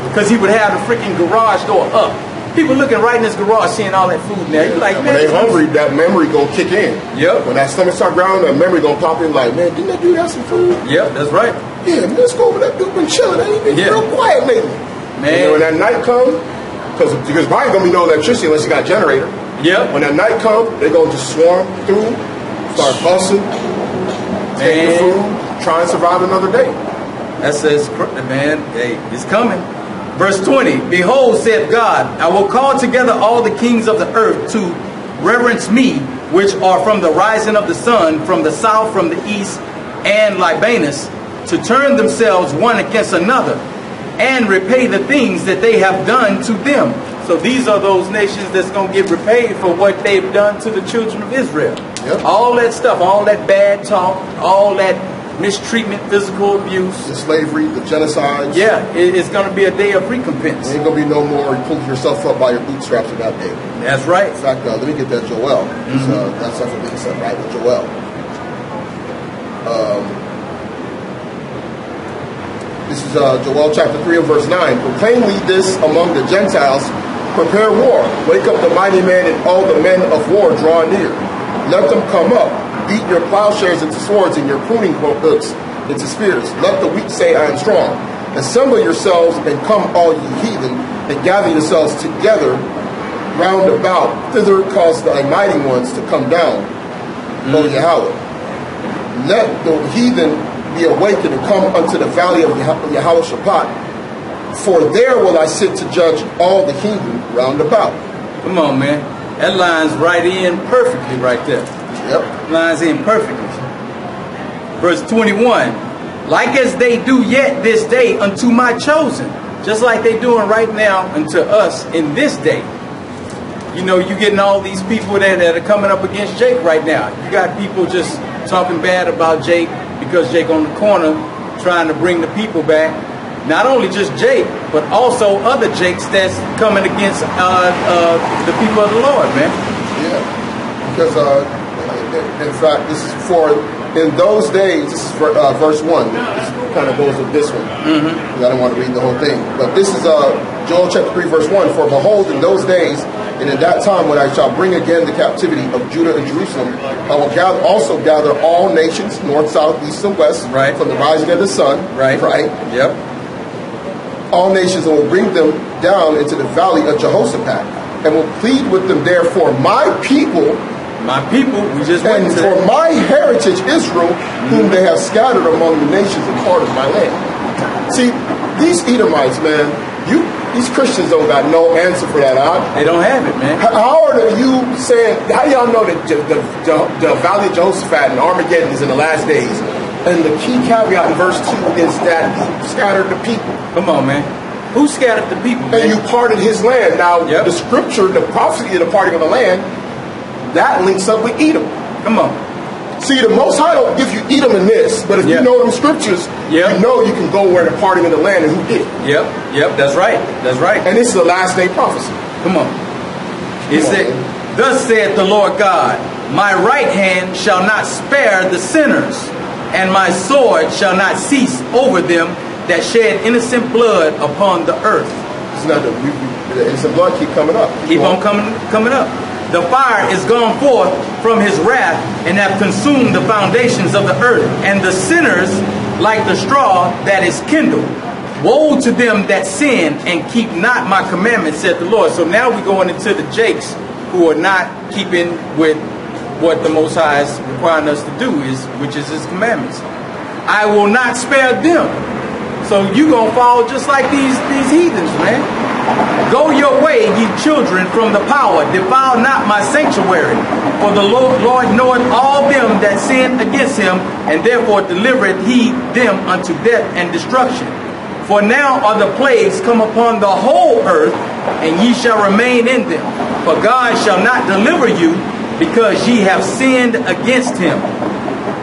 Because he would have the freaking garage door up. People looking right in his garage, seeing all that food now. You're like, man, when they hungry, that memory gonna kick in. Yep. When that stomach start growling, that memory gonna pop in. Like, man, didn't that dude have some food? Yep, that's right. Yeah, man, let's go over. That dude been chilling. He been real quiet lately. Man, and when that night comes, because probably gonna be no electricity unless you got a generator. Yep. When that night comes, they gonna just swarm through, start busting, take the food, try and survive another day. That says, man, hey, it's coming. Verse 20, behold, saith God, I will call together all the kings of the earth to reverence me, which are from the rising of the sun, from the south, from the east, and Libanus, to turn themselves one against another, and repay the things that they have done to them. So these are those nations that's going to get repaid for what they've done to the children of Israel. Yep. All that stuff, all that bad talk, all that mistreatment, physical abuse, the slavery, the genocide. Yeah, it's going to be a day of recompense. It ain't going to be no more pulling yourself up by your bootstraps in that day. That's right. In fact, let me get that Joel. That's something being said right with Joel. This is Joel chapter 3 and verse 9. Proclaim ye this among the Gentiles. Prepare war. Wake up the mighty man, and all the men of war draw near. Let them come up. Beat your plowshares into swords and your pruning hooks into spears. Let the weak say, I am strong. Assemble yourselves and come, all ye heathen, and gather yourselves together round about. Thither cause the mighty ones to come down, O Yahweh. Let the heathen be awakened and come unto the valley of Yahweh Shabbat. For there will I sit to judge all the heathen round about. Come on, man. That lines right in perfectly right there. Yep. Lines in perfectly. Verse 21. Like as they do yet this day unto my chosen. Just like they doing right now unto us in this day. You know, you getting all these people that are coming up against Jake right now. You got people just talking bad about Jake because Jake on the corner trying to bring the people back. Not only just Jake, but also other Jakes that's coming against the people of the Lord, man. Yeah, because in fact, this is for in those days. This is for, verse 1. This kind of goes with this one. I don't want to read the whole thing, but this is Joel chapter 3, verse 1. For behold, in those days, and in that time when I shall bring again the captivity of Judah and Jerusalem, I will also gather all nations, north, south, east, and west, right, from the rising of the sun. Right. Right. Yep. all nations, and will bring them down into the valley of Jehoshaphat, and will plead with them there for my people, we just went and to for my heritage Israel, whom they have scattered among the nations and part of my land. See, these Edomites, man, these Christians don't got no answer for that. They don't have it, man. How are you saying, how do y'all know that the valley of Jehoshaphat and Armageddon is in the last days? And the key caveat in verse 2 is that he scattered the people. Come on, man. Who scattered the people, man? And you parted his land. Now, the scripture, the prophecy of the parting of the land, that links up with Edom. Come on. See, the Most High don't give you Edom in this, but if you know them scriptures, you know you can go where the parting of the land and who did it. Yep, that's right. That's right. And this is the last day prophecy. Come on. It said, thus saith the Lord God, my right hand shall not spare the sinners, and my sword shall not cease over them that shed innocent blood upon the earth. It's not the innocent blood keep coming up. Keep on coming up. The fire is gone forth from his wrath, and have consumed the foundations of the earth, and the sinners like the straw that is kindled. Woe to them that sin and keep not my commandments, said the Lord. So now we're going into the jakes who are not keeping with what the Most High is requiring us to do, which is his commandments. I will not spare them. So you gonna fall just like these heathens, man. Go your way, ye children, from the power. Defile not my sanctuary. For the Lord knoweth all them that sin against him, and therefore delivereth he them unto death and destruction. For now are the plagues come upon the whole earth, and ye shall remain in them. For God shall not deliver you, because ye have sinned against him.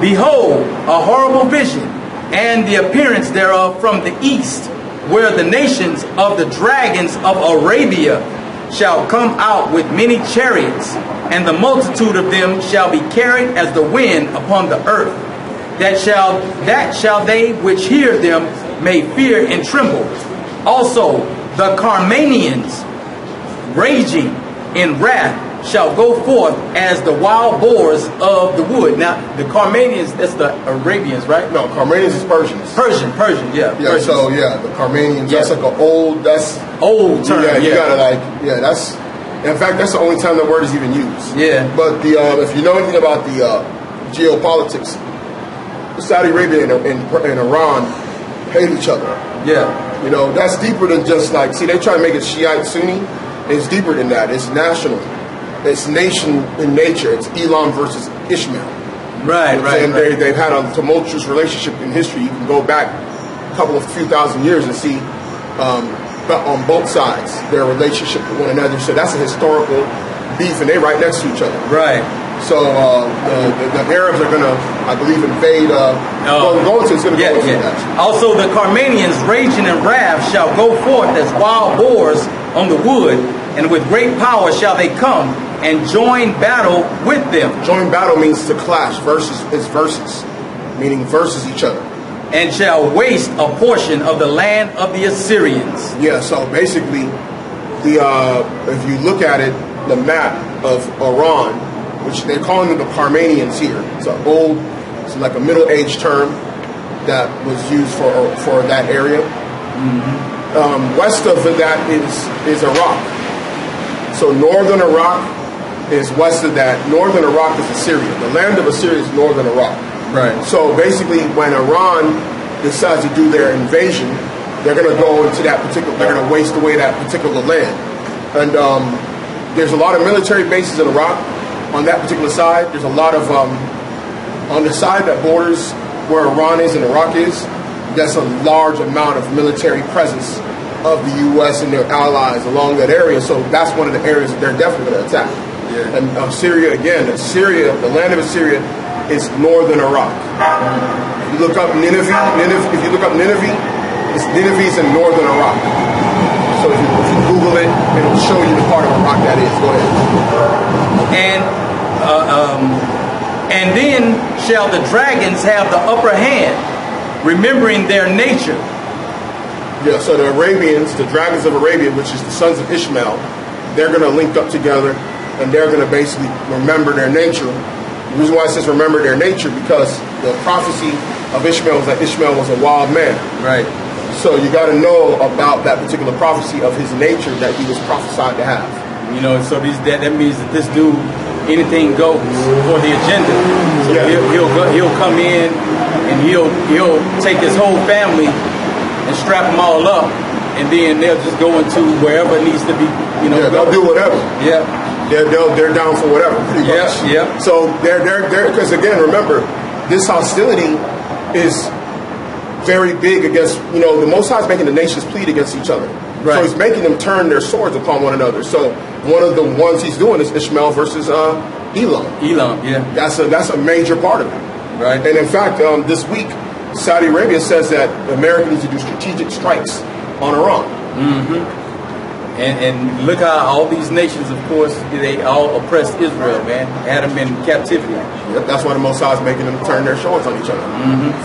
Behold, a horrible vision, and the appearance thereof from the east, where the nations of the dragons of Arabia shall come out with many chariots, and the multitude of them shall be carried as the wind upon the earth. That shall they which hear them may fear and tremble. Also the Carmanians, raging in wrath, shall go forth as the wild boars of the wood. Now, the Carmanians, that's the Arabians, right? No, Carmanians is Persians. Persian, yeah. Yeah, Persians. so the Carmanians, that's like an old term. Yeah, you gotta that's, in fact, that's the only time the word is even used. Yeah. But if you know anything about the geopolitics, Saudi Arabia and Iran hate each other. Yeah. You know, that's deeper than just like, see, they try to make it Shiite Sunni. It's deeper than that. It's national. It's nation in nature. It's Elam versus Ishmael. Right. And they've had a tumultuous relationship in history. You can go back a few thousand years and see on both sides their relationship with one another. So that's a historical beef, and they're right next to each other. Right. So the Arabs are going to, I believe, invade. It's going to go into that. Also, the Carmanians, raging in wrath, shall go forth as wild boars on the wood, and with great power shall they come and join battle with them. Join battle means to clash. Versus is versus, meaning versus each other. And shall waste a portion of the land of the Assyrians. Yeah. So basically, if you look at it, the map of Iran, which they're calling them the Carmanians here. It's like a middle-aged term that was used for that area. Mm-hmm. West of that is Iraq. So northern Iraq is west of that. Northern Iraq is Assyria. The land of Assyria is northern Iraq. Right. So basically, when Iran decides to do their invasion, they're going to go into that particular. They're going to waste away that particular land. And there's a lot of military bases in Iraq. On that particular side, there's a lot of on the side that borders where Iran is and Iraq is. That's a large amount of military presence of the U.S. and their allies along that area. So that's one of the areas that they're definitely going to attack. Yeah. And Syria, again, the land of Assyria is northern Iraq. If you look up Nineveh, Nineveh's in northern Iraq. So if you Google it, it'll show you the part of Iraq that is. Go ahead. And then shall the dragons have the upper hand, remembering their nature. Yeah, so the Arabians, the dragons of Arabia, which is the sons of Ishmael, they're going to link up together, and they're going to basically remember their nature. The reason why it says remember their nature, because the prophecy of Ishmael was that Ishmael was a wild man. Right. So you got to know about that particular prophecy of his nature that he was prophesied to have. You know, so that means that this dude, anything goes for the agenda. So he'll come in and he'll take his whole family and strap them all up, and then they'll just go into wherever it needs to be. You know, they'll do whatever. Yeah, they're down for whatever. Pretty much. Yeah. So they're because again, remember, this hostility is very big against, the Most High is making the nations plead against each other. Right. So he's making them turn their swords upon one another. So one of the ones he's doing is Ishmael versus Elam. Elam, yeah. That's a major part of it. Right. And in fact, this week, Saudi Arabia says that America needs to do strategic strikes on Iran. Mm-hmm. And look how all these nations, of course, they all oppressed Israel, man. Had them in captivity. Yep, that's why the Most High is making them turn their swords on each other. Mm-hmm.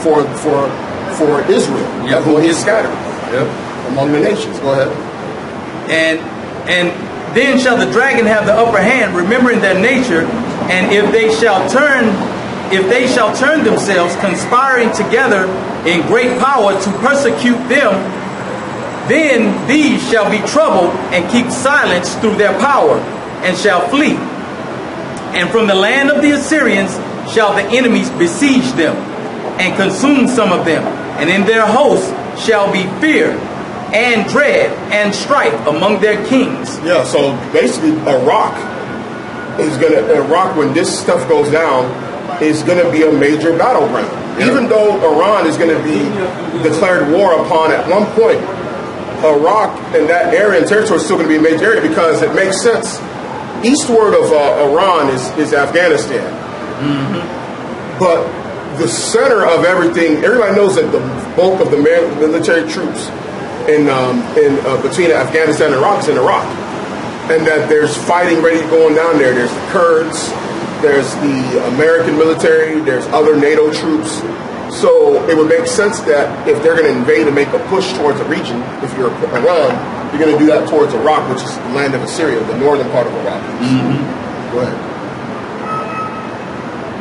For Israel, who is scattered among the nations. Go ahead. And then shall the dragon have the upper hand, remembering their nature, and if they shall turn themselves, conspiring together in great power to persecute them, then these shall be troubled and keep silence through their power, and shall flee. And from the land of the Assyrians shall the enemies besiege them, and consume some of them, and in their hosts shall be fear and dread and strife among their kings. Yeah, so basically Iraq, when this stuff goes down, is going to be a major battleground. Yeah. Even though Iran is going to be declared war upon at one point, Iraq and that area and territory is still going to be a major area because it makes sense. Eastward of Iran is Afghanistan. Mm-hmm. But the center of everything, everybody knows that the bulk of the military troops in between Afghanistan and Iraq is in Iraq. And that there's fighting ready going down there. There's the Kurds, there's the American military, there's other NATO troops. So it would make sense that if they're going to invade and make a push towards a region, if you're Iran, you're going to do that towards Iraq, which is the land of Assyria, the northern part of Iraq. Mm-hmm. Go ahead.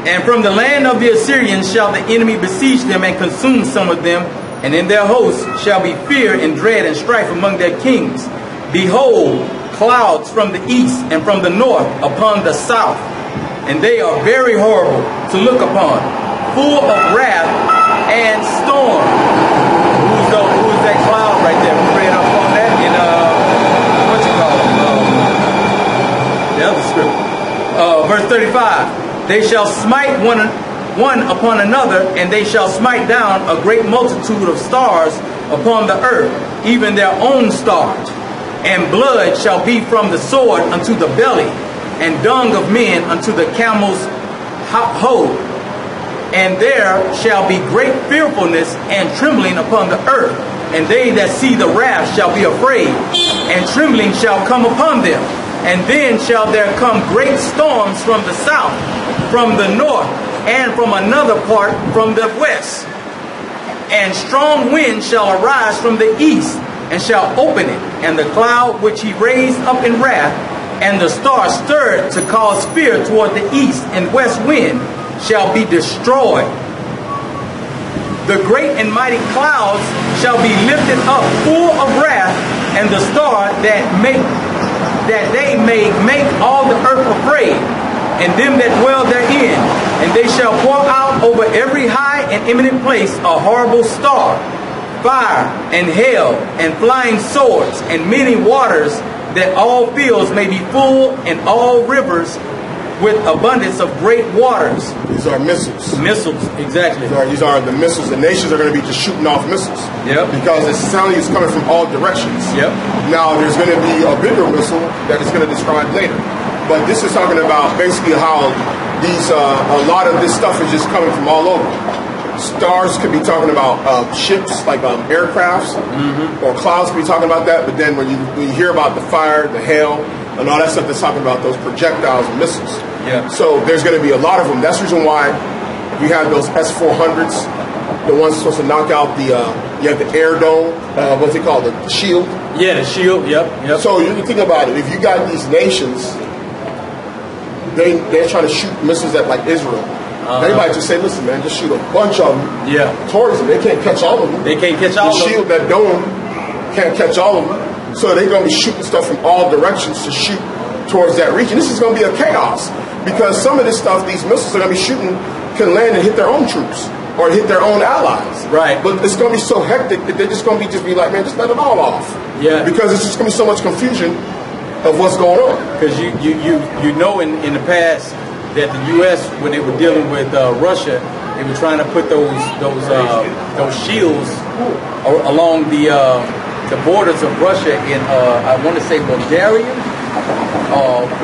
And from the land of the Assyrians shall the enemy besiege them and consume some of them, and in their hosts shall be fear and dread and strife among their kings. Behold, clouds from the east and from the north upon the south, and they are very horrible to look upon, full of wrath and storm. Who's that cloud right there? We read up on that in what you call it? The other scripture. Verse 35. They shall smite one upon another, and they shall smite down a great multitude of stars upon the earth, even their own stars. And blood shall be from the sword unto the belly, and dung of men unto the camel's hole. And there shall be great fearfulness and trembling upon the earth, and they that see the wrath shall be afraid, and trembling shall come upon them. And then shall there come great storms from the south, from the north, and from another part from the west. And strong winds shall arise from the east, and shall open it, and the cloud which he raised up in wrath, and the stars stirred to cause fear toward the east and west wind, shall be destroyed. The great and mighty clouds shall be lifted up full of wrath, and the star that they may make all the earth afraid, and them that dwell therein. And they shall pour out over every high and eminent place a horrible star, fire and hail and flying swords and many waters, that all fields may be full and all rivers with abundance of great waters. These are missiles. Missiles, exactly. These are the missiles. The nations are going to be just shooting off missiles. Yep. Because the sound is coming from all directions. Yep. Now, there's going to be a bigger missile that is going to describe later. But this is talking about basically how these a lot of this stuff is just coming from all over. Stars could be talking about ships, like aircrafts, or clouds could be talking about that. But then when you hear about the fire, the hail, and all that stuff, that's talking about those projectiles and missiles. Yeah. So there's going to be a lot of them. That's the reason why you have those S-400s, the ones supposed to knock out the, you have the air dome, what's it called, the shield? Yeah, the shield, yep. So you think about it, if you got these nations, they're trying to shoot missiles at like Israel. They might just say, listen, man, just shoot a bunch of them towards them. They can't catch all of them. They can't catch all of them. The shield, that dome, can't catch all of them. So they're going to be shooting stuff from all directions to shoot towards that region. This is going to be a chaos because some of this stuff, these missiles are going to be shooting, can land and hit their own troops or hit their own allies. Right. But it's going to be so hectic that they're just going to be like, man, just let it all off. Yeah. Because it's just going to be so much confusion of what's going on. Because you know in the past that the U.S. when they were dealing with Russia, they were trying to put those shields along the borders of Russia in I want to say Bulgaria,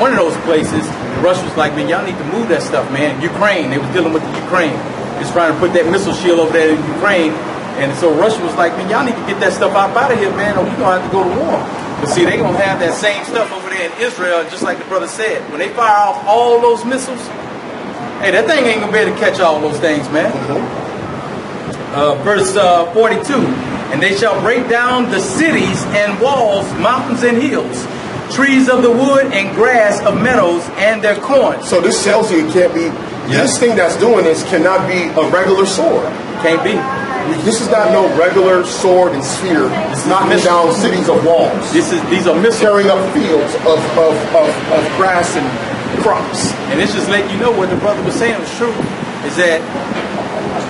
one of those places. Russia was like, man, y'all need to move that stuff, man. Ukraine, they was dealing with the Ukraine. It's trying to put that missile shield over there in Ukraine, and so Russia was like, man, y'all need to get that stuff out of here, man, or we're gonna have to go to war. But see, they gonna have that same stuff over there in Israel, just like the brother said. When they fire off all those missiles, hey, that thing ain't gonna be able to catch all those things, man. Verse 42, and they shall break down the cities and walls, mountains and hills, trees of the wood and grass of meadows and their corn. So this tells you it can't be, this thing that's doing this cannot be a regular sword. Can't be. This is not no regular sword and spear. It's knocking down cities of walls. These are missiles. Tearing up fields of grass and crops. And it's just letting you know what the brother was saying was true. Is that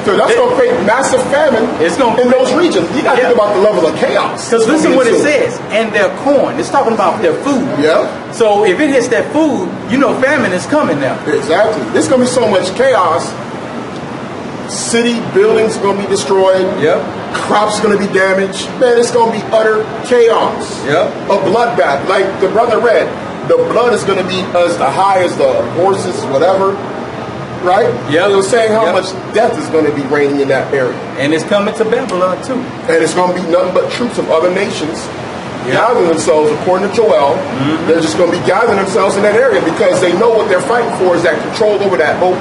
so that's going to create massive famine in those regions. You got to think about the level of chaos. Because listen what it says, and their corn. It's talking about their food. Yeah. So if it hits that food, you know famine is coming now. Exactly. There's going to be so much chaos. City buildings are going to be destroyed. Yep. Crops going to be damaged. Man, it's going to be utter chaos. Yep. A bloodbath. Like the brother read, the blood is going to be as high as the horses, whatever. Right? Yeah. It was saying how much death is going to be reigning in that area. And it's coming to Babylon too. And it's going to be nothing but troops of other nations gathering themselves, according to Joel. They're just going to be gathering themselves in that area because they know what they're fighting for is that control over that oil.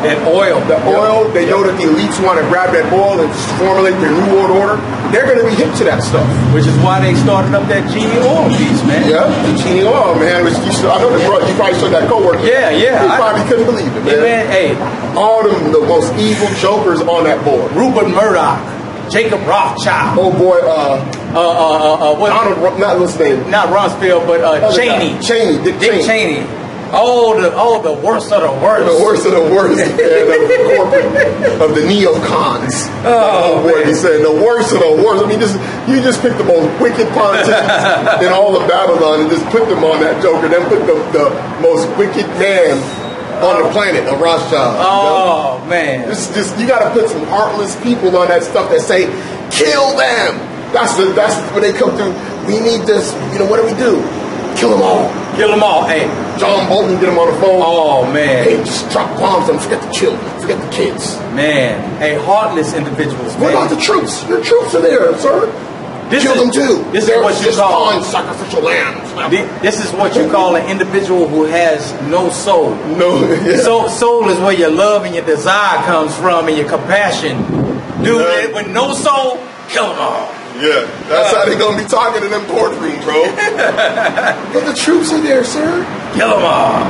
That oil. The oil. They know that the elites want to grab that oil and formulate their new world order. They're going to be hip to that stuff. Which is why they started up that genie oil piece, man. Yeah, the genie oil, man. Which I know you probably saw that coworker. Yeah. He probably couldn't believe it, man. Man, hey. All the most evil jokers on that board. Rupert Murdoch, Jacob Rothschild. Oh boy, what? Donald, not what's his name? Not Rumsfeld, but Cheney. Dick Cheney. Oh, the worst of the worst. The worst of the worst. And the corporate of the neocons. Oh, boy, he said the worst of the worst. I mean, you just picked the most wicked politicians in all of Babylon and just put them on that joker. Then put the most wicked man on the planet, a Rothschild. Oh, you know? Man. This is just, you got to put some heartless people on that stuff that say, kill them. That's when they come through. We need this. You know, what do? Kill them all. Kill them all. Hey. John Bolton, get them on the phone. Oh, man. Hey, just drop bombs on them. Forget the children. Forget the kids. Man. Hey, heartless individuals, What about the troops? Your troops are there, sir. Kill them too. This is what you call sacrificial lambs. This is what you call an individual who has no soul. No. Yeah. Soul is where your love and your desire comes from and your compassion. Dude, with no soul, kill them all. Yeah, that's how they're going to be talking in them boardrooms, bro. But the troops are there, sir. Kill them all.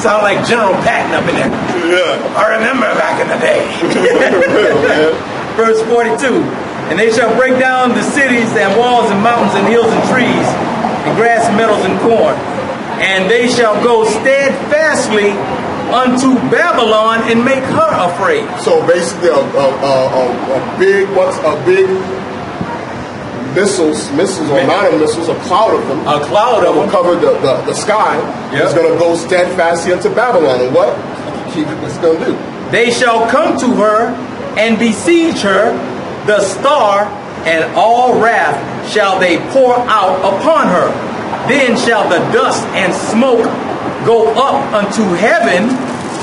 Sound like General Patton up in there. Yeah. I remember back in the day. Verse 42. And they shall break down the cities and walls and mountains and hills and trees and grass, meadows and corn. And they shall go steadfastly unto Babylon and make her afraid. So basically, a big missiles or not missiles, a cloud of them. A cloud that of will them. cover the sky. Yep. Is going to go steadfastly unto Babylon. And what's going to do? They shall come to her and besiege her, the star, and all wrath shall they pour out upon her. Then shall the dust and smoke go up unto heaven,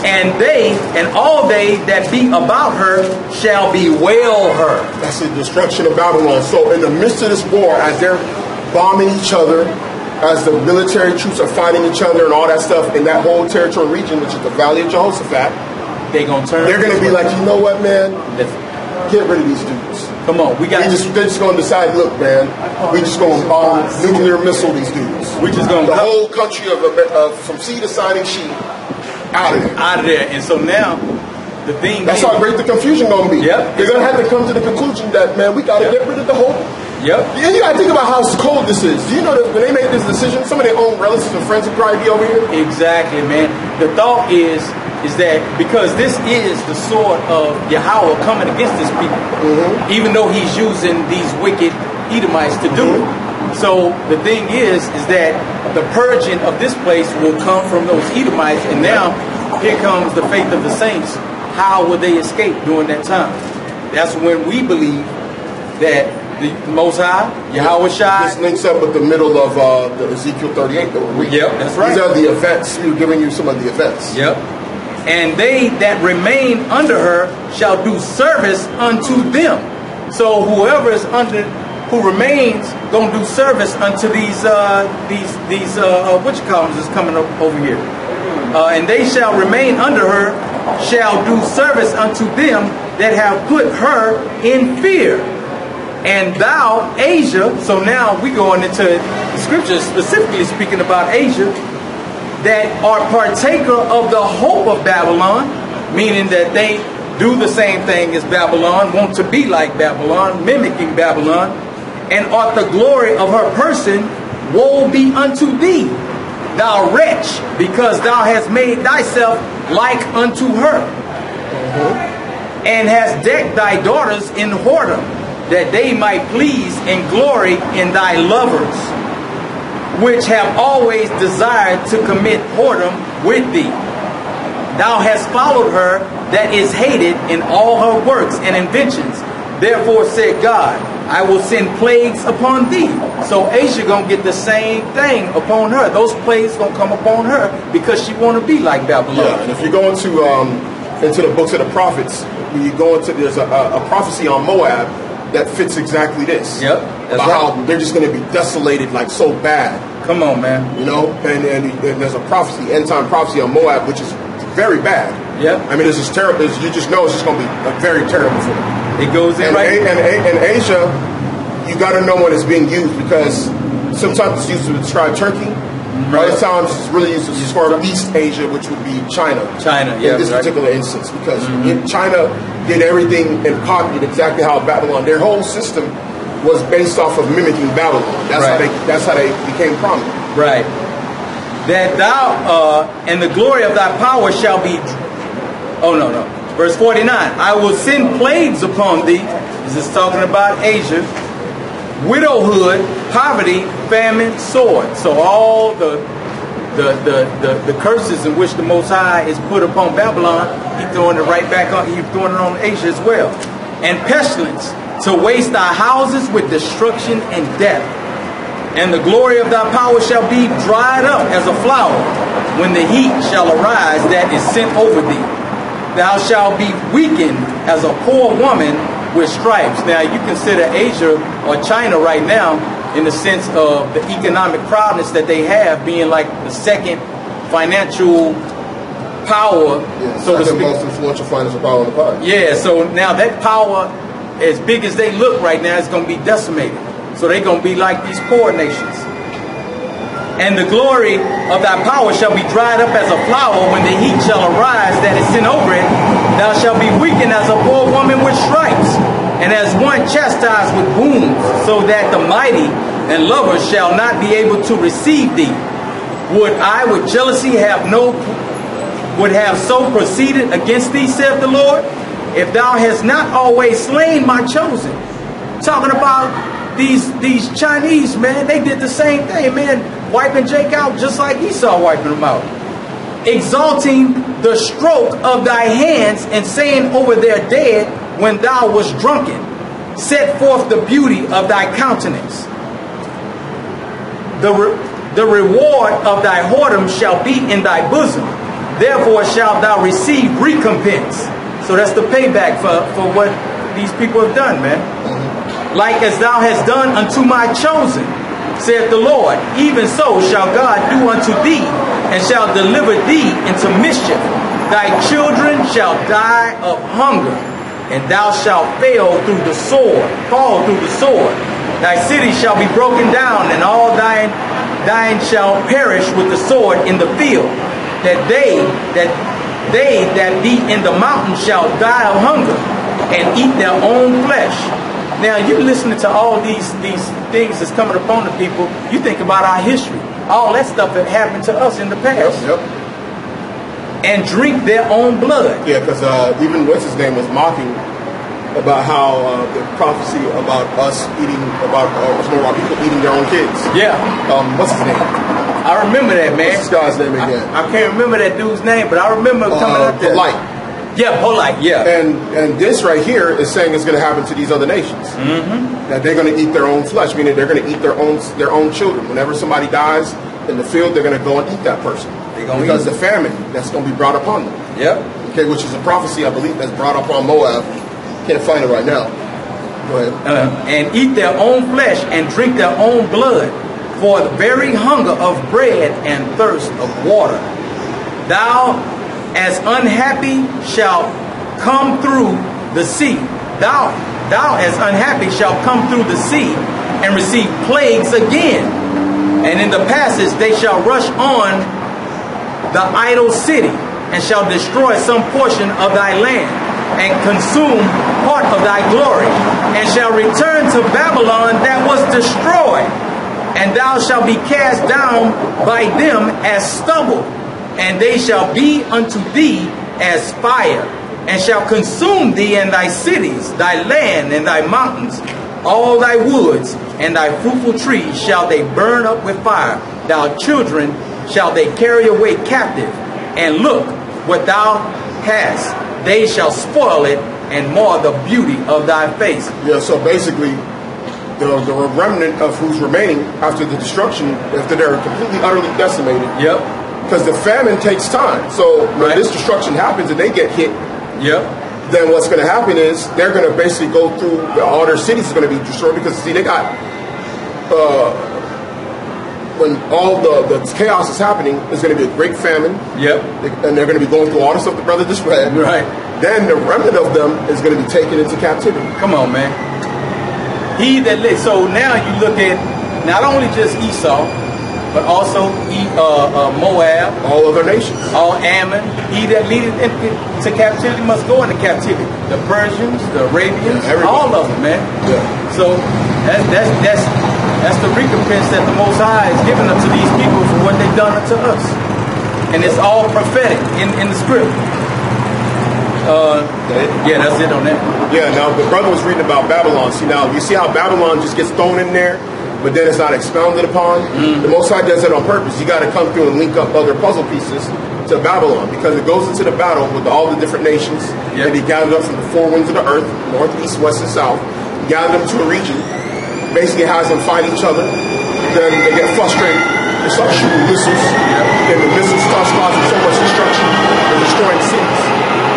and they and all they that be about her shall bewail her. That's the destruction of Babylon. So in the midst of this war, as they're bombing each other, as the military troops are fighting each other and all that stuff in that whole territory region, which is the Valley of Jehoshaphat, they're going to be like, you know what, man? Get rid of these dudes. Come on, they're just going to decide, look, man, we just going to bomb nuclear missile these dudes. We just going the whole country of from sea to shining sheep. out of there. Out of there. And so now, the thing That's is, how great the confusion going to be. Yep. They're going to have to come to the conclusion that, man, we got to get rid of the hope. Yep. Yeah, you got to think about how cold this is. Do you know that when they made this decision, some of their own relatives and friends would probably be over here? Exactly, man. The thought is that because this is the sword of Yahweh coming against his people, even though he's using these wicked Edomites to do it. So the thing is that the purging of this place will come from those Edomites, and now here comes the faith of the saints. How will they escape during that time? That's when we believe that the Most High, Yahawashi. This links up with the middle of the Ezekiel 38 that we're reading. Yep, that's right. These are the events. We're giving you some of the events. Yep. And they that remain under her shall do service unto them. So whoever is under, who remains, gonna do service unto these what you call them is coming up over here. And they shall remain under her, shall do service unto them that have put her in fear. And thou, Asia, so now we going into the scriptures specifically speaking about Asia, that are partaker of the hope of Babylon, meaning that they do the same thing as Babylon, want to be like Babylon, mimicking Babylon, and art the glory of her person, woe be unto thee, thou wretch, because thou hast made thyself like unto her, and hast decked thy daughters in whoredom, that they might please and glory in thy lovers, which have always desired to commit whoredom with thee. Thou hast followed her that is hated in all her works and inventions. Therefore said God, I will send plagues upon thee. So Asia gonna get the same thing upon her. Those plagues gonna come upon her because she want to be like Babylon. Yeah, and if you go into the books of the prophets, when you go into, there's a prophecy on Moab that fits exactly this. Yep, that's about right. how they're just going to be desolated like so bad. Come on, man. You know, and there's a prophecy, end time prophecy on Moab, which is very bad. Yep. I mean, it's just terrible. You just know it's just going to be very terrible for them. It goes in And, right. and Asia, you got to know when it's being used, because sometimes it's used to describe Turkey. Right. Other times it's really used to describe East Asia, which would be China. China, yeah. In this particular instance, because China did everything and copied exactly how Babylon. Their whole system was based off of mimicking Babylon. That's how they became prominent. Right. That thou and the glory of thy power shall be. Oh no. Verse 49. I will send plagues upon thee. This is talking about Asia. Widowhood, poverty, famine, sword. So all the curses in which the Most High is put upon Babylon, he's throwing it right back on. He's throwing it on Asia as well. And pestilence, to waste thy houses with destruction and death. And the glory of thy power shall be dried up as a flower, when the heat shall arise that is sent over thee. Thou shalt be weakened as a poor woman with stripes. Now you consider Asia or China right now in the sense of the economic prowess that they have, being like the second financial power, so to speak. Most influential financial power on the planet. Yeah, so now that power, as big as they look right now, is going to be decimated. So they're going to be like these poor nations. And the glory of thy power shall be dried up as a flower when the heat shall arise that is sent over it. Thou shalt be weakened as a poor woman with stripes, and as one chastised with wounds, so that the mighty and lovers shall not be able to receive thee. Would I with jealousy would have so proceeded against thee, saith the Lord, if thou hast not always slain my chosen. Talking about these Chinese, man, they did the same thing, man, wiping Jake out just like Esau wiping him out. Exalting the stroke of thy hands and saying over their dead when thou wast drunken, set forth the beauty of thy countenance. The reward of thy whoredom shall be in thy bosom. Therefore shalt thou receive recompense. So that's the payback for what these people have done, man. Like as thou hast done unto my chosen, saith the Lord, even so shall God do unto thee, and shall deliver thee into mischief. Thy children shall die of hunger, and thou shalt fall through the sword. Thy city shall be broken down, and all thine shall perish with the sword in the field. that they that be in the mountains shall die of hunger and eat their own flesh. Now you listening to all these things that's coming upon the people, you think about our history. All that stuff that happened to us in the past. Yep. And drink their own blood. Yeah, because even what's his name was mocking about how the prophecy about us eating, about some of our people eating their own kids. Yeah. What's his name? I remember that, man. What's this guy's name again? I can't remember that dude's name, but I remember coming out there. Polite. Yeah, Polite, yeah. And this right here is saying it's going to happen to these other nations. Mm-hmm. That they're going to eat their own flesh, meaning they're going to eat their own children. Whenever somebody dies in the field, they're going to go and eat that person. Because the famine that's going to be brought upon them. Yep. Okay, which is a prophecy, I believe, that's brought up on Moab. Can't find it right now. Go ahead. And eat their own flesh and drink their own blood, for the very hunger of bread and thirst of water. Thou as unhappy shalt come through the sea. Thou as unhappy shalt come through the sea and receive plagues again. And in the passage they shall rush on the idol city, and shall destroy some portion of thy land, and consume part of thy glory, and shall return to Babylon that was destroyed, and thou shalt be cast down by them as stubble, and they shall be unto thee as fire, and shall consume thee and thy cities, thy land and thy mountains, all thy woods, and thy fruitful trees shall they burn up with fire, thy children shall they carry away captive, and look what thou hast, they shall spoil it and mar the beauty of thy face. Yeah, so basically the remnant of who's remaining after the destruction, after they're completely utterly decimated. Yep. Because the famine takes time. So when this destruction happens and they get hit, yep, then what's going to happen is they're going to basically go through, all their cities are going to be destroyed, because see, they got when all the chaos is happening, there's going to be a great famine. Yep. And they're going to be going through all the stuff the brother just read. Right. Then the remnant of them is going to be taken into captivity. Come on, man. He that lives. So now you look at not only just Esau, but also Moab, all other nations, all Ammon. He that leadeth into captivity must go into captivity. The Persians, the Arabians, all of them, man. Yeah. So that's the recompense that the Most High is giving up to these people for what they've done unto us. And it's all prophetic in the script. Yeah, that's it on that. Yeah, now the brother was reading about Babylon. See, now you see how Babylon just gets thrown in there, but then it's not expounded upon. The Most High does that on purpose. You got to come through and link up other puzzle pieces to Babylon, because it goes into the battle with all the different nations. And he gathered up from the four winds of the earth, north, east, west, and south. He gathered them to a region, basically has them fight each other. Then they get frustrated. They start shooting missiles. Then the missiles start causing so much destruction and destroying cities.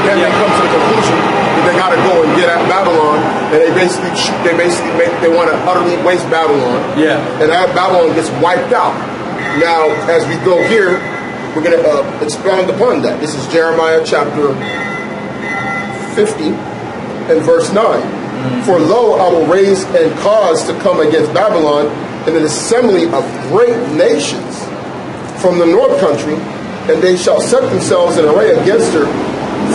Then they come to the conclusion that they got to go and get at Babylon, and they want to utterly waste Babylon. Yeah. And Babylon gets wiped out. Now, as we go here, we're going to expound upon that. This is Jeremiah chapter 50 and verse 9. For lo, I will raise and cause to come against Babylon an assembly of great nations from the north country, and they shall set themselves in array against her.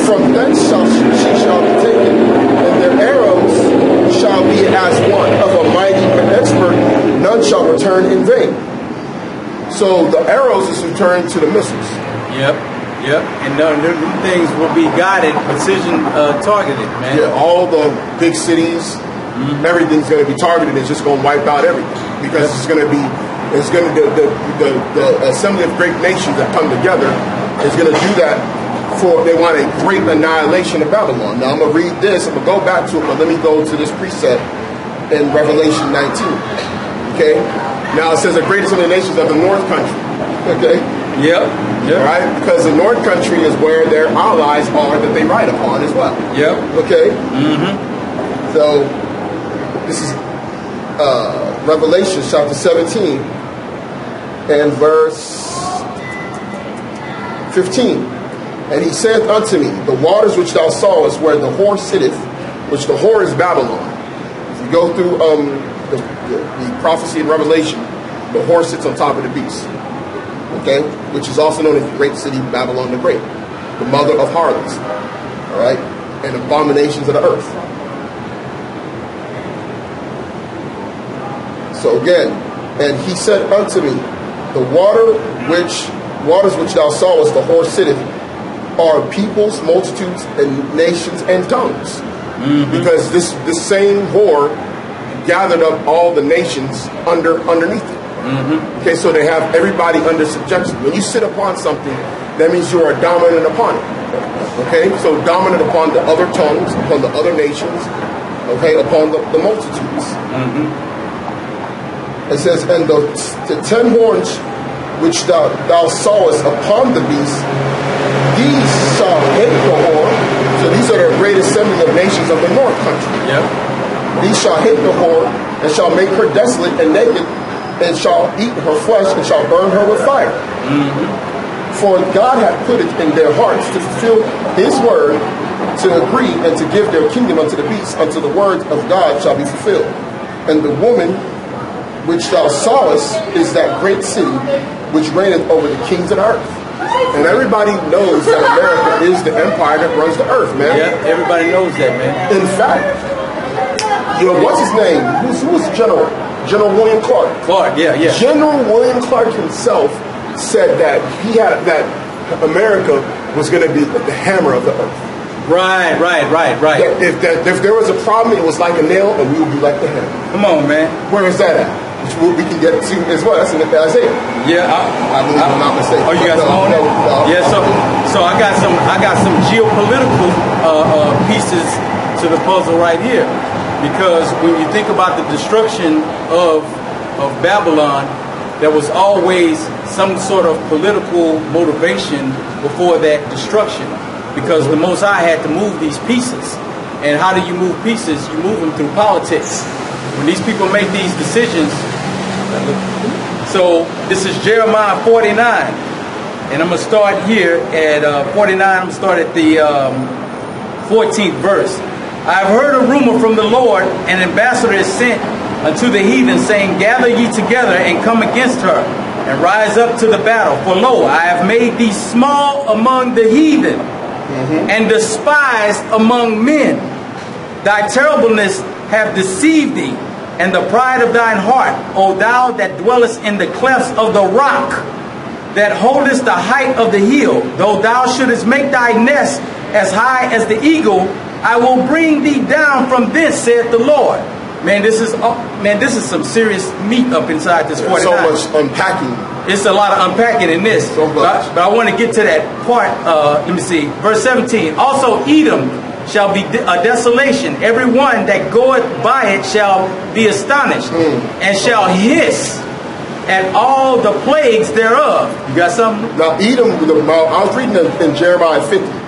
From thence she shall be taken, and their arrows shall be as one of a mighty expert, none shall return in vain. So the arrows is returned to the missiles. Yep. And them things will be guided, precision targeted, man. Yeah, all the big cities, everything's going to be targeted. It's just going to wipe out everything, because it's going to be, the assembly of great nations that come together is going to do that. They want a great annihilation of Babylon. Now I'm going to read this. I'm going to go back to it, but let me go to this precept in Revelation 19. Okay? Now it says the greatest of the nations of the north country. Okay? Yep. All right? Because the north country is where their allies are that they ride upon as well. Yep. Okay? So this is Revelation chapter 17 and verse 15. And he said unto me, the waters which thou sawest where the whore sitteth, which the whore is Babylon. If you go through the prophecy in Revelation, the whore sits on top of the beast. okay, which is also known as the great city Babylon the Great, the mother of harlots, all right, and abominations of the earth. So again, and he said unto me, the waters which thou sawest, the whore sitteth, are peoples, multitudes, and nations, and tongues. Because this same whore gathered up all the nations underneath it. Okay, so they have everybody under subjection. When you sit upon something, that means you are dominant upon it. Okay, so dominant upon the other tongues, upon the other nations, okay, upon the multitudes. It says, and the 10 horns which thou sawest upon the beast, these shall hate the whore. So these are the great assembly of nations of the north country. Yep. These shall hate the whore, and shall make her desolate and naked, and shall eat her flesh, and shall burn her with fire. For God hath put it in their hearts to fulfill his word, to agree, and to give their kingdom unto the beast, until the word of God shall be fulfilled. And the woman which thou sawest is that great city which reigneth over the kings of the earth. And everybody knows that America is the empire that runs the earth, man. Yeah, everybody knows that, man. In fact, what's his name? Who was the general? General William Clark. Clark, yeah. General William Clark himself said that that America was going to be the hammer of the earth. Right. That if there was a problem, it was like a nail, and we would be like the hammer. Come on, man. Where is that at? Which we can get to as well. That's in Isaiah. Yeah, I believe I'm not mistaken. Oh, you got some on it? No. Yeah, so I got some geopolitical pieces to the puzzle right here, because when you think about the destruction of Babylon, there was always some sort of political motivation before that destruction, because the Most High had to move these pieces. And how do you move pieces? You move them through politics. When these people make these decisions. So this is Jeremiah 49, and I'm going to start here at 49. I'm going to start at the 14th verse. I have heard a rumor from the Lord, an ambassador is sent unto the heathen, saying, gather ye together and come against her, and rise up to the battle. For lo, I have made thee small among the heathen, and despised among men. Thy terribleness have deceived thee, and the pride of thine heart, O thou that dwellest in the clefts of the rock, that holdest the height of the hill. Though thou shouldest make thy nest as high as the eagle, I will bring thee down from this, saith the Lord. Man, this is some serious meat up inside this 49. So much unpacking. It's a lot of unpacking in this. So much. But I want to get to that part. Let me see. Verse 17. Also Edom shall be a desolation. Every one that goeth by it shall be astonished, and shall hiss at all the plagues thereof. You got something? Now Edom, I was reading in Jeremiah 50.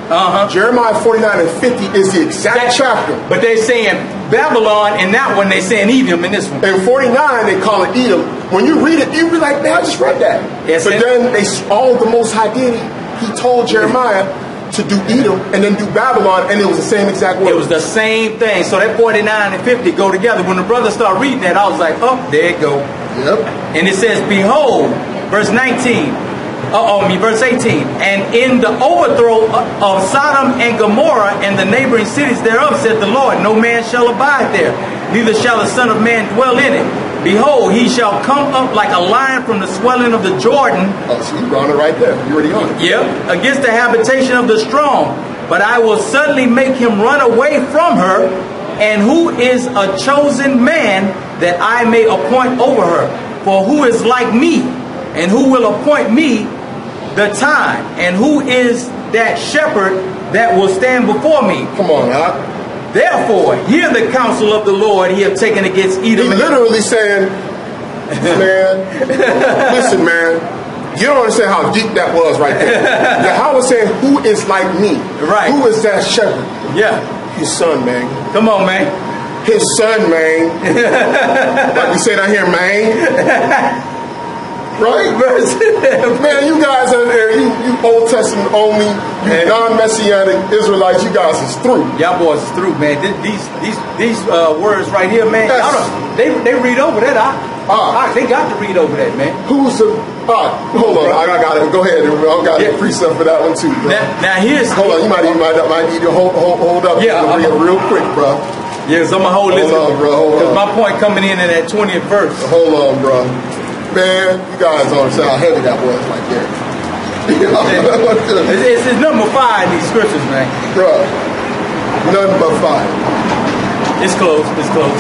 Jeremiah 49 and 50 is the exact chapter. But they're saying Babylon in that one, they're saying Edom in this one. In 49 they call it Edom. When you read it, you be like, man, I just read that. Yes, but then all the Most High did, he told Jeremiah to do Edom and then do Babylon, and it was the same exact word. It was the same thing. So that 49 and 50 go together. When the brother started reading that, I was like, oh, there it go. Yep. And it says, behold, verse 19. Verse 18. And in the overthrow of Sodom and Gomorrah and the neighboring cities thereof, said the Lord, no man shall abide there, neither shall the Son of Man dwell in it. Behold, he shall come up like a lion from the swelling of the Jordan. Oh, so you brought it right there. You already on it. Yep. Against the habitation of the strong. But I will suddenly make him run away from her. And who is a chosen man that I may appoint over her? For who is like me? And who will appoint me the time? And who is that shepherd that will stand before me? Come on, huh? Therefore, hear the counsel of the Lord he have taken against Edom. He literally saying, man, listen, man, you don't understand how deep that was right there. Yahweh saying, who is like me? Right. Who is that shepherd? Yeah. His son, man. Come on, man. His son, man. Like we say down here, man. Right? Man, you guys out there, you Old Testament only, you non-Messianic Israelites, you guys is through. Y'all boys is through, man. These words right here, man. Yes. They read over that. They got to read over that, man. Who's the All right, hold on. I got it. Go ahead. I got a precept for that one too, bro. Now here's. Hold on. You might need to hold up. Yeah, I'm gonna real quick, bro. Yes, I'm gonna hold this. Hold on, bro. Because my point coming in that 20th verse. Hold on, bro. Man, you guys don't understand how heavy that was right there. It's number 5 in these scriptures, man. Bro, nothing but 5. It's close. It's close.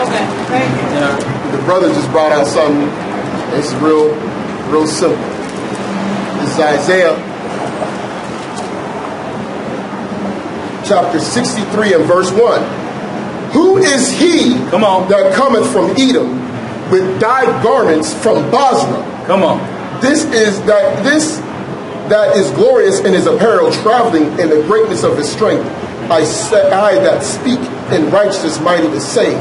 Okay, thank you. Yeah. The brother just brought out something. It's real simple. This is Isaiah chapter 63 and verse 1. Who is he Come on. that cometh from Edom with dyed garments from Basra? Come on. This that is glorious in his apparel, traveling in the greatness of his strength. I that speak in righteousness mighty to save.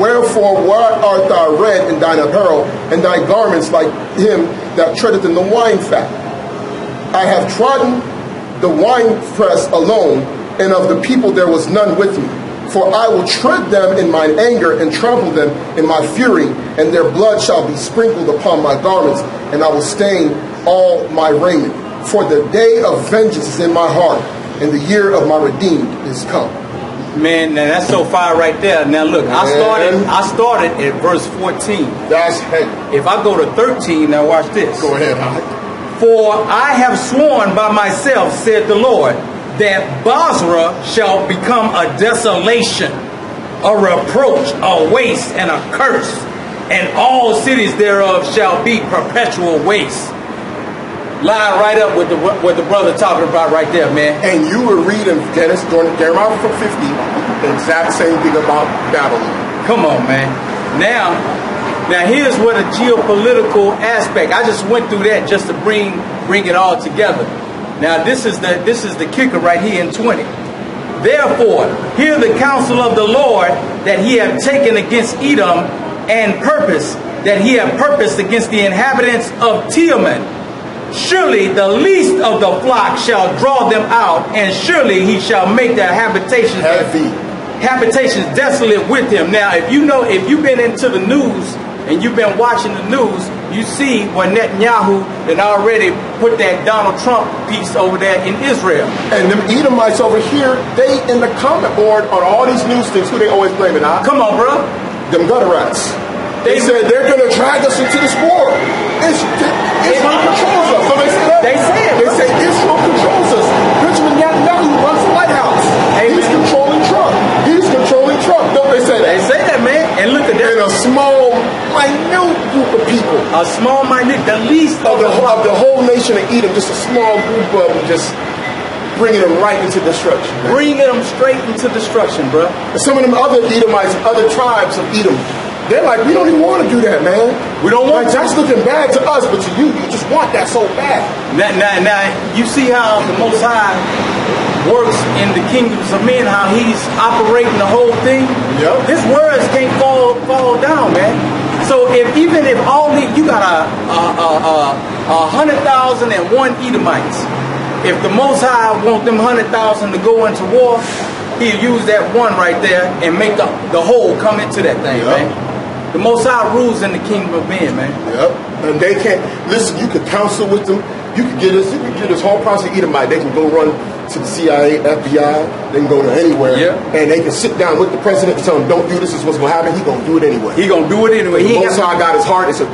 Wherefore, why art thou red in thine apparel, and thy garments like him that treadeth in the wine fat? I have trodden the winepress alone, and of the people there was none with me. For I will tread them in mine anger, and trample them in my fury, and their blood shall be sprinkled upon my garments, and I will stain all my raiment. For the day of vengeance is in my heart, and the year of my redeemed is come. Man, now that's so far right there. Now look, I started at verse 14. That's heavy. If I go to 13, now watch this. Go ahead, For I have sworn by myself, said the Lord, that Basra shall become a desolation, a reproach, a waste, and a curse, and all cities thereof shall be perpetual waste. Line right up with what the brother talking about right there, man. And you were reading Jeremiah 50, the exact same thing about Babylon. Come on, man. Now here's what a geopolitical aspect. I just went through that just to bring it all together. Now this is the kicker right here in 20. Therefore, hear the counsel of the Lord that he have taken against Edom, and purpose that he have purposed against the inhabitants of Teman. Surely the least of the flock shall draw them out, and surely he shall make their habitations desolate with him. Now, if you've been into the news and you've been watching the news, you see where Netanyahu had already put that Donald Trump piece over there in Israel. And them Edomites over here, they in the comment board on all these news things, who they always blaming on? Come on, bro. Them gutter rats. They said they're going to drag us into this war. Israel controls us. So they say that. They say Israel controls us. Benjamin Netanyahu runs the White House. Hey, he's controlling Trump. He's controlling Trump. Don't they say that? They say that, man. And look at that. And a small, minute group of people. A small, minute, the least of the whole nation of Edom. Just a small group of them, just bringing them right into destruction. Man. Bringing them straight into destruction, bro. And some of them other Edomites, other tribes of Edom, they're like, we don't even want to do that, man. We don't want that's looking bad to us, but to you just want that so bad. Now, you see how the Most High works in the kingdoms of men, how he's operating the whole thing. Yep. His words can't fall down, man. So even if all you got a 100,001 Edomites, if the Most High want them 100,000 to go into war, he'll use that one right there and make the whole come into that thing, man. The Most High rules in the kingdom of men, man. Yep. And they can't listen. You could counsel with them. You could get this whole process Edomite. They can go run to the CIA, FBI. They can go to anywhere, and they can sit down with the president and tell him, "Don't do this. This is what's going to happen." He gonna do it anyway. He gonna do it anyway. The Most High got his heart. It's a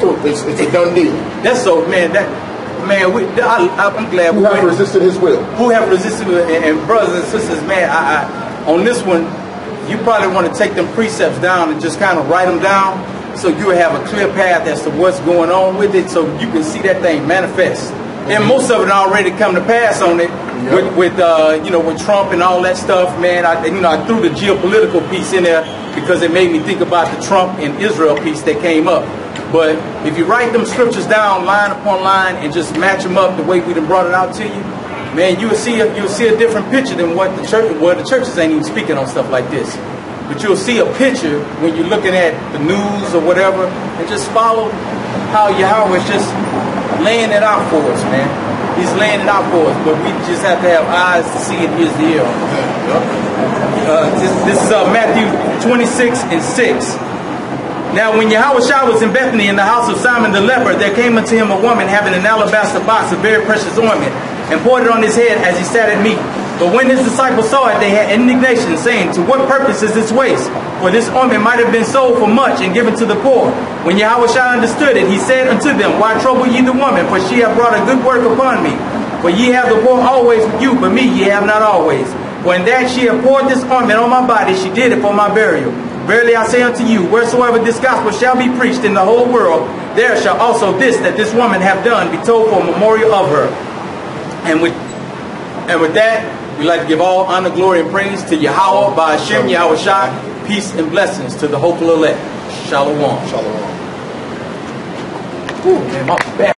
done deal. That's so, man. I'm glad who have resisted his will. Who have resisted and brothers and sisters, man. On this one, you probably want to take them precepts down and just kind of write them down, so you have a clear path as to what's going on with it, so you can see that thing manifest. And most of it already come to pass on it with Trump and all that stuff, man. I threw the geopolitical piece in there because it made me think about the Trump and Israel piece that came up. But if you write them scriptures down line upon line and just match them up the way we done brought it out to you, man, you'll see a different picture than what the churches ain't even speaking on stuff like this. But you'll see a picture when you're looking at the news or whatever, and just follow how Yahweh is just laying it out for us, man. He's laying it out for us, but we just have to have eyes to see and ears to hear. This is Matthew 26:6. Now when Yahawashi was in Bethany in the house of Simon the leper, there came unto him a woman having an alabaster box of very precious ointment, and poured it on his head as he sat at meat. But when his disciples saw it, they had indignation, saying, To what purpose is this waste? For this ointment might have been sold for much and given to the poor. When Yahawashi understood it, he said unto them, Why trouble ye the woman? For she hath brought a good work upon me. For ye have the poor always with you, but me ye have not always. For in that she hath poured this ointment on my body, she did it for my burial. Verily I say unto you, wheresoever this gospel shall be preached in the whole world, there shall also this that this woman hath done be told for a memorial of her. And with that, we'd like to give all honor, glory, and praise to Yahweh, by Hashem, Yahawashi. Peace and blessings to the hopeful elect. Shalom. Shalom. Ooh, man, my back.